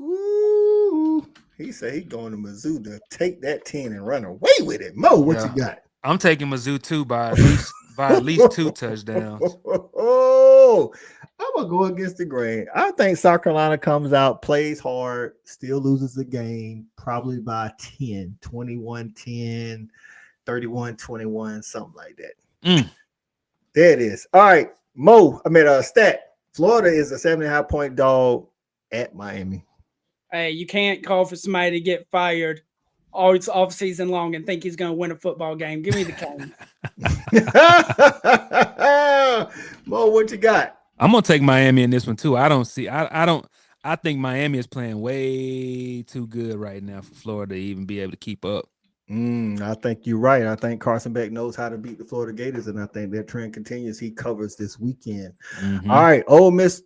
A: Ooh. He said he's going to Mizzou to take that 10 and run away with it. Mo, what you got?
D: I'm taking Mizzou too by at least 2 touchdowns.
A: Oh, I'm gonna go against the grain. I think South Carolina comes out, plays hard, still loses the game, probably by 10, 21-10, 31-21, something like that. There it is. All right, Stat. Florida is a 7.5 point dog at Miami.
C: Hey, you can't call for somebody to get fired all it's off season long and think he's going to win a football game. Give me the cane.
A: Mo, what you got?
D: I'm gonna take Miami in this one too. I think Miami is playing way too good right now for Florida to even be able to keep up.
A: I think you're right. I think Carson Beck knows how to beat the Florida Gators, and I think that trend continues. He covers this weekend. All right, Ole Miss,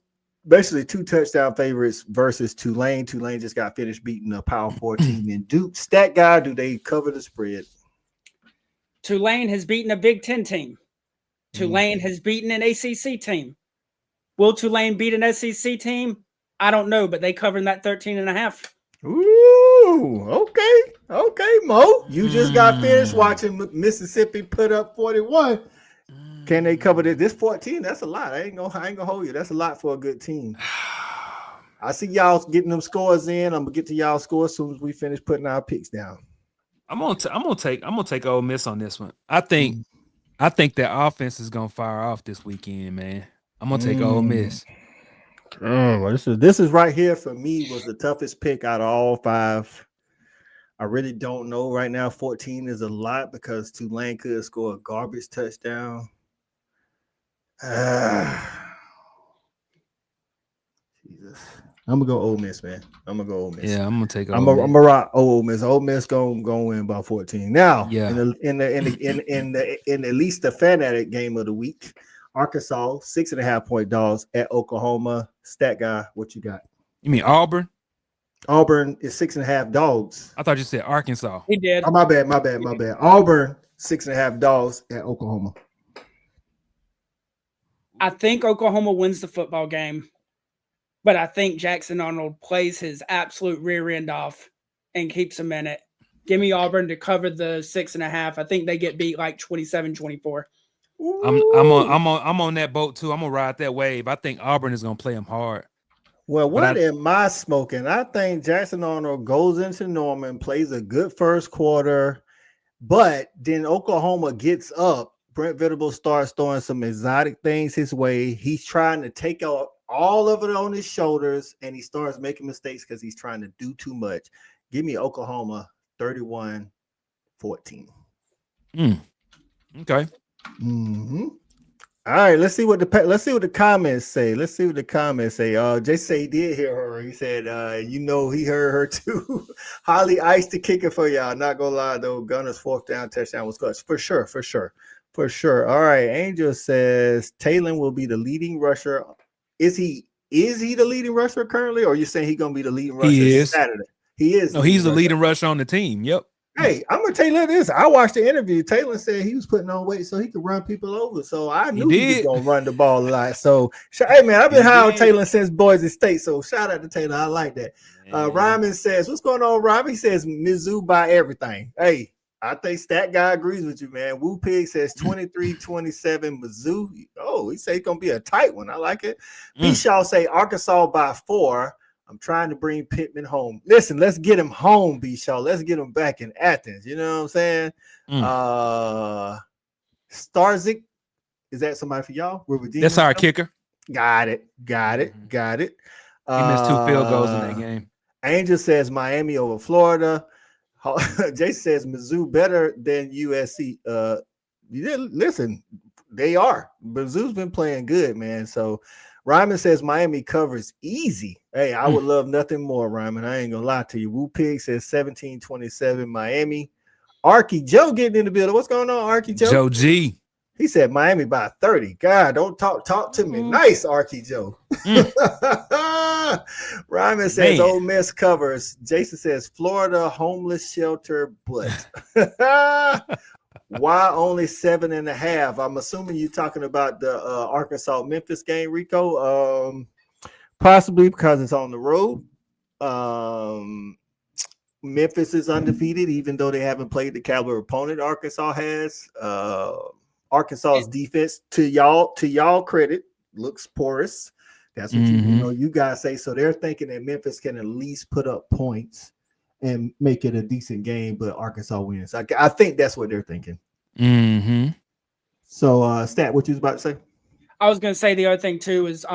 A: basically 2 touchdown favorites versus Tulane. Tulane just got finished beating a Power 4 team in Duke. Stat Guy, do they cover the spread?
C: Tulane has beaten a Big Ten team. Tulane has beaten an ACC team. Will Tulane beat an SEC team? I don't know, but they covered that 13.5.
A: Ooh, okay, Mo. You just got finished watching Mississippi put up 41. Can they cover this? This 14? That's a lot. I ain't gonna hold you. That's a lot for a good team. I see y'all getting them scores in. I'm gonna get to y'all scores as soon as we finish putting our picks down.
D: I'm gonna take Ole Miss on this one. I think their offense is gonna fire off this weekend, man. I'm gonna take Ole Miss.
A: This is right here for me was the toughest pick out of all 5. I really don't know right now. 14 is a lot because Tulane could score a garbage touchdown. Jesus. I'm gonna go Ole Miss, man. I'm gonna go Ole Miss.
D: Yeah, I'm gonna take.
A: I'm gonna rock Ole Miss. Ole Miss gonna win by 14. Now,
D: yeah.
A: in at least the fanatic game of the week, Arkansas 6.5-point dogs at Oklahoma. Stat guy, what you got?
D: You mean Auburn?
A: Auburn is 6.5 dogs.
D: I thought you said Arkansas.
C: He did.
A: Oh, my bad. Auburn 6.5 dogs at Oklahoma.
C: I think Oklahoma wins the football game, but I think Jackson Arnold plays his absolute rear end off and keeps them in it. Give me Auburn to cover the 6.5. I think they get beat like 27-24.
D: I'm on that boat too. I'm gonna ride that wave. I think Auburn is gonna play them hard.
A: Well, what am I smoking? I think Jackson Arnold goes into Norman, plays a good first quarter, but then Oklahoma gets up. Brent Venables starts throwing some exotic things his way. He's trying to take out all of it on his shoulders, and he starts making mistakes because he's trying to do too much. Give me Oklahoma 31-14.
D: Okay.
A: Mm-hmm. All right, let's see what the comments say. Jay say he did hear her. He said, he heard her too. Holly iced the kicker for y'all. Not gonna lie though, Gunner's 4th down touchdown was clutch for sure. All right, Angel says Taylor will be the leading rusher. Is he the leading rusher currently, or are you saying he's gonna be the leading rusher Saturday? He is.
D: No, he's the leading rusher on the team. Yep.
A: Hey, I'm gonna tell you this. I watched the interview. Taylor said he was putting on weight so he could run people over. So I knew he was gonna run the ball a lot. So hey man, I've been high on Taylor since Boise State. So shout out to Taylor. I like that. Ryman says, what's going on, Ryman? He says Mizzou by everything. Hey, I think Stat Guy agrees with you, man. Woo Pig says 23-27 Mizzou. Oh, he said it's gonna be a tight one. I like it. B-Shaw say Arkansas by 4. I'm trying to bring Pittman home. Listen, let's get him home, B-Shaw. Let's get him back in Athens. You know what I'm saying? Starzik, is that somebody for y'all?
D: That's our kicker.
A: Got it. He missed 2
D: field goals in that game.
A: Angel says Miami over Florida. Jason says Mizzou better than USC. Listen, they are. Mizzou's been playing good, man. So Ryman says Miami covers easy. Hey, I would love nothing more, Ryman. I ain't gonna lie to you. Woo Pig says 17-27 Miami. Arky Joe getting in the building. What's going on, Arky Joe?
D: Joe G.
A: He said Miami by 30. God, don't talk to me. Nice, Arky Joe. Ryman says Ole Miss covers. Jason says Florida homeless shelter, but why only 7.5? I'm assuming you're talking about the Arkansas Memphis game, Rico. Possibly because it's on the road. Memphis is undefeated, even though they haven't played the caliber opponent Arkansas has. Arkansas's defense, to y'all credit, looks porous. That's what you guys say. So they're thinking that Memphis can at least put up points and make it a decent game, but Arkansas wins. I think that's what they're thinking. So, Stat, what you was about to say?
C: I was going to say the other thing too is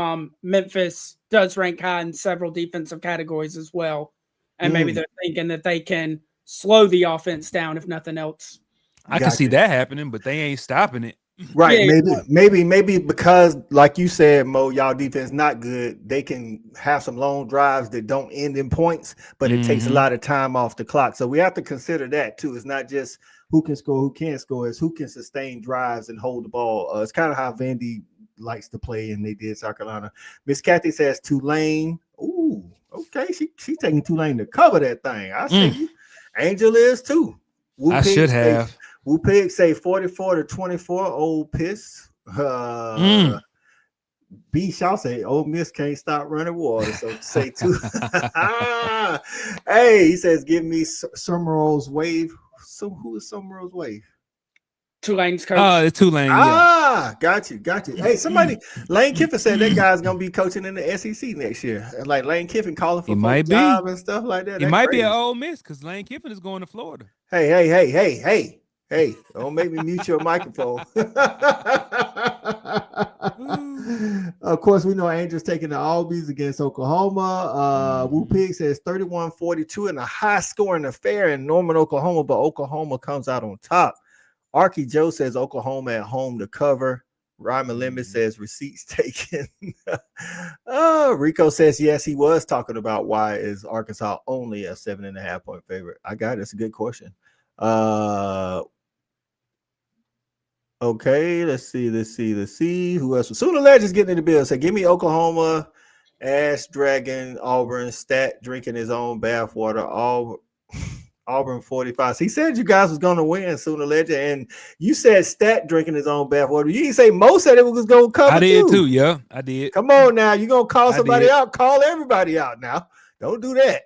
C: Memphis does rank high in several defensive categories as well, and maybe they're thinking that they can slow the offense down if nothing else.
D: I can see that happening, but they ain't stopping it.
A: Right. Yeah, maybe because, like you said, Mo, y'all defense not good. They can have some long drives that don't end in points, but it takes a lot of time off the clock. So we have to consider that too. It's not just who can score, who can't score. It's who can sustain drives and hold the ball. It's kind of how Vandy likes to play, and they did South Carolina. Miss Kathy says Tulane. Ooh, okay. She's taking Tulane to cover that thing. I see you. Angel is too.
D: I should have.
A: Woo Pig say 44-24, old piss. B. Shaw say, Ole Miss can't stop running water. So say two. Hey, he says, give me Summerall's wave. So who is Summerall's wave?
C: Tulane's coach.
D: It's Tulane. Yeah.
A: Got you. Hey, somebody, Lane Kiffin said that guy's gonna be coaching in the SEC next year. Like Lane Kiffin calling for a job and stuff like that.
D: He might be at Ole Miss because Lane Kiffin is going to Florida.
A: Hey! Don't make me mute your microphone. Of course, we know Angels taking the Albies against Oklahoma. Wu Pig says 31-42 in a high-scoring affair in Norman, Oklahoma, but Oklahoma comes out on top. Arky Joe says Oklahoma at home to cover. Ryman Limit says receipts taken. Rico says yes, he was talking about why is Arkansas only a 7.5 point favorite. I got it. It's a good question. Okay, let's see. Who else? Sooner Legends getting in the bill. Say, give me Oklahoma, Ash Dragon, Auburn, Stat drinking his own bathwater. Auburn 45. He said you guys was gonna win, Sooner Legend, and you said Stat drinking his own bathwater. You didn't say Mo said it was gonna cover.
D: I did too. Yeah, I did.
A: Come on now, you gonna call somebody out? Call everybody out now. Don't do that.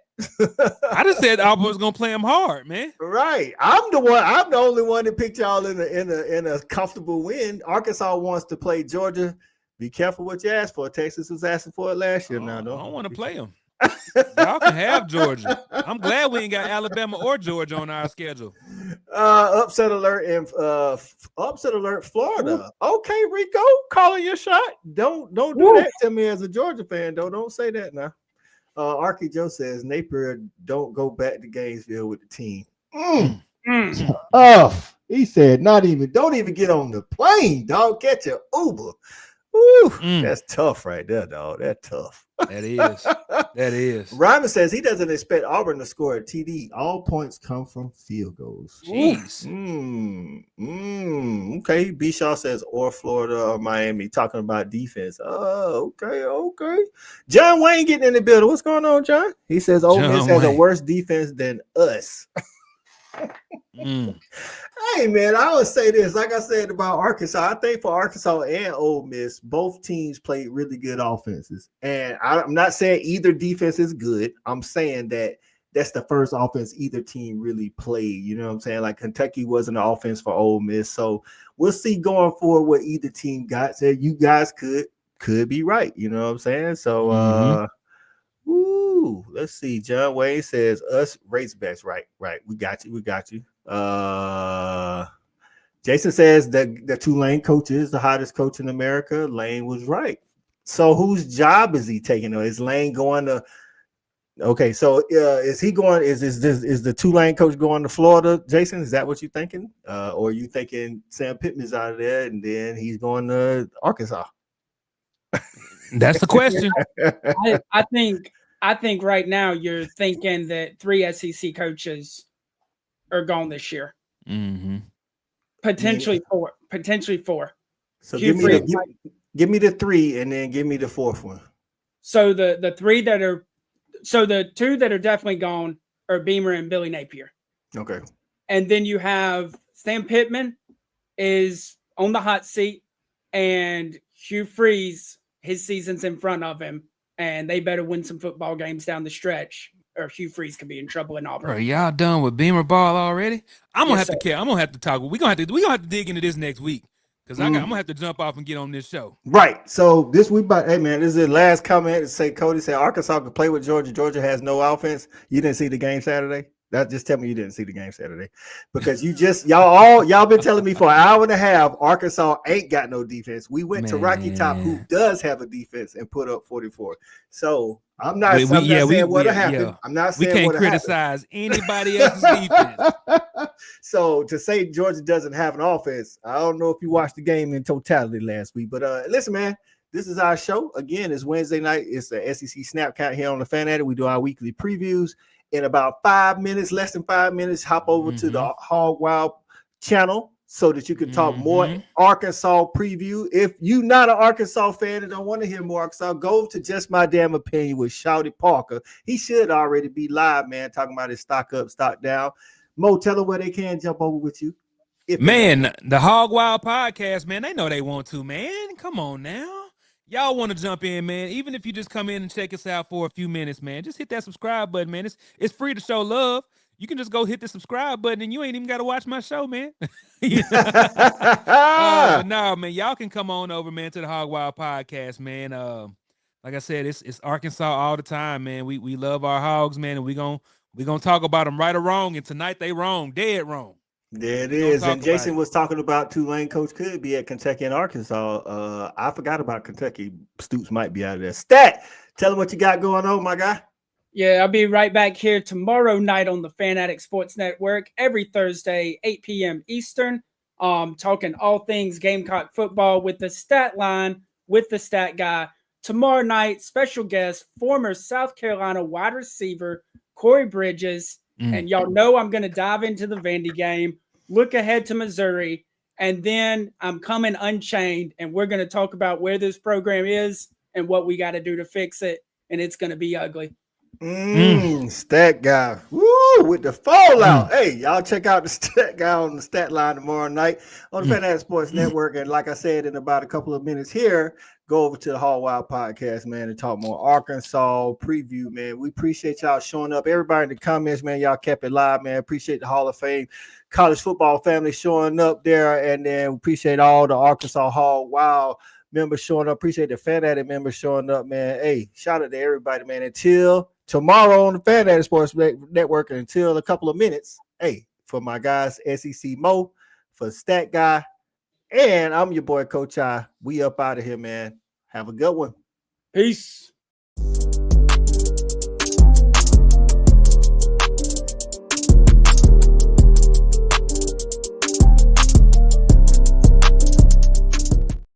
D: I just said Auburn was gonna play him hard, man.
A: Right. I'm the only one that picked y'all in a comfortable win. Arkansas wants to play Georgia. Be careful what you ask for. Texas was asking for it last year. Now,
D: I don't want to play them. Y'all can have Georgia. I'm glad we ain't got Alabama or Georgia on our schedule.
A: Upset alert Florida. Okay, Rico, calling your shot. Don't do that to me as a Georgia fan, though. Don't say that now. Arky Joe says Napier don't go back to Gainesville with the team. He said don't even get on the plane, dog. Get your Uber. That's tough right there, dog. That's tough.
D: That is.
A: Ryman says he doesn't expect Auburn to score a TD. All points come from field goals.
D: Jeez.
A: Okay. B. Shaw says or Florida or Miami, talking about defense. Okay. John Wayne getting in the building. What's going on, John? He says Ole Miss has a worse defense than us. Hey man, I would say this, like I said about Arkansas. I think for Arkansas and Ole Miss, both teams played really good offenses, and I'm not saying either defense is good. I'm saying that that's the first offense either team really played. You know what I'm saying? Like Kentucky wasn't an offense for Ole Miss, so we'll see going forward what either team got. So you guys could be right. You know what I'm saying? So let's see. John Wayne says us Razorbacks. Right. We got you. Jason says that the Tulane coach is the hottest coach in America. Lane was right. So whose job is he taking? Is Lane going to? Okay, so is he going? Is the Tulane coach going to Florida? Jason, is that what you're thinking? Or are you thinking Sam Pittman's out of there and then he's going to Arkansas?
D: That's the question.
C: I think right now you're thinking that 3 SEC coaches are gone this year.
D: Mm-hmm.
C: Potentially 4.
A: So give me the 3 and then give me the 4th one.
C: So the 3 that are, so the 2 that are definitely gone are Beamer and Billy Napier.
A: Okay.
C: And then you have Sam Pittman is on the hot seat, and Hugh Freeze, his season's in front of him, and they better win some football games down the stretch, or Hugh Freeze could be in trouble in Auburn.
D: Bro, y'all done with Beamer ball already? I'm gonna have to talk. We're gonna have to dig into this next week because I'm gonna have to jump off and get on this show.
A: Right. So this week, hey man, this is the last comment to say Cody said Arkansas could play with Georgia. Georgia has no offense. You didn't see the game Saturday? That just tell me you didn't see the game Saturday, because y'all been telling me for an hour and a half Arkansas ain't got no defense. We went to Rocky Top, who does have a defense, and put up 44. So I'm not saying what'll happen. I'm not saying
D: we can't criticize anybody else's defense.
A: So to say Georgia doesn't have an offense, I don't know if you watched the game in totality last week, but listen, man. This is our show. Again, it's Wednesday night. It's the SEC Snap Count here on the Fan Addict. We do our weekly previews. In about 5 minutes, less than 5 minutes, hop over to the Hog Wild channel so that you can talk more Arkansas preview. If you're not an Arkansas fan and don't want to hear more Arkansas, go to Just My Damn Opinion with Shouty Parker. He should already be live, man, talking about his stock up, stock down. Mo, tell them where they can jump over with you.
D: Man, the Hog Wild podcast, man, they know they want to, man. Come on now. y'all want to jump in, man, even if you just come in and check us out for a few minutes, man, just hit that subscribe button, man. It's free to show love. You can just go hit the subscribe button and you ain't even got to watch my show, man. But no, man, y'all can come on over, man, to the Hog Wild Podcast, man. Like I said, it's Arkansas all the time, man. We love our hogs, man, and we gonna talk about them right or wrong. And tonight they wrong, dead wrong.
A: There it is. And Jason was talking about Tulane coach could be at Kentucky and Arkansas. I forgot about Kentucky. Stoops might be out of there. Stat, tell them what you got going on, my guy.
C: Yeah, I'll be right back here tomorrow night on the Fan Addict Sports Network every Thursday, 8 p.m. Eastern. Talking all things Gamecock football with the stat line, with the stat guy. Tomorrow night, special guest, former South Carolina wide receiver, Corey Bridges. And y'all know I'm going to dive into the Vandy game, look ahead to Missouri, and then I'm coming unchained, and we're going to talk about where this program is and what we got to do to fix it, and it's going to be ugly.
A: Stat guy. Woo, with the fallout. Hey, y'all check out the stat guy on the stat line tomorrow night on the Fan Addict Sports Network. And like I said, in about a couple of minutes here, go over to the Hog Wild Podcast, man, and talk more Arkansas preview, man. We appreciate y'all showing up. Everybody in the comments, man, y'all kept it live, man. Appreciate the Hall of Fame college football family showing up there. And then we appreciate all the Arkansas Hog Wild members showing up. Appreciate the Fan Addict members showing up, man. Hey, shout out to everybody, man. Until tomorrow on the Fan Addict Sports Network, and until a couple of minutes, hey, for my guys, SEC Mo, for Stat Guy, and I'm your boy, Coach I. We up out of here, man. Have a good one.
C: Peace.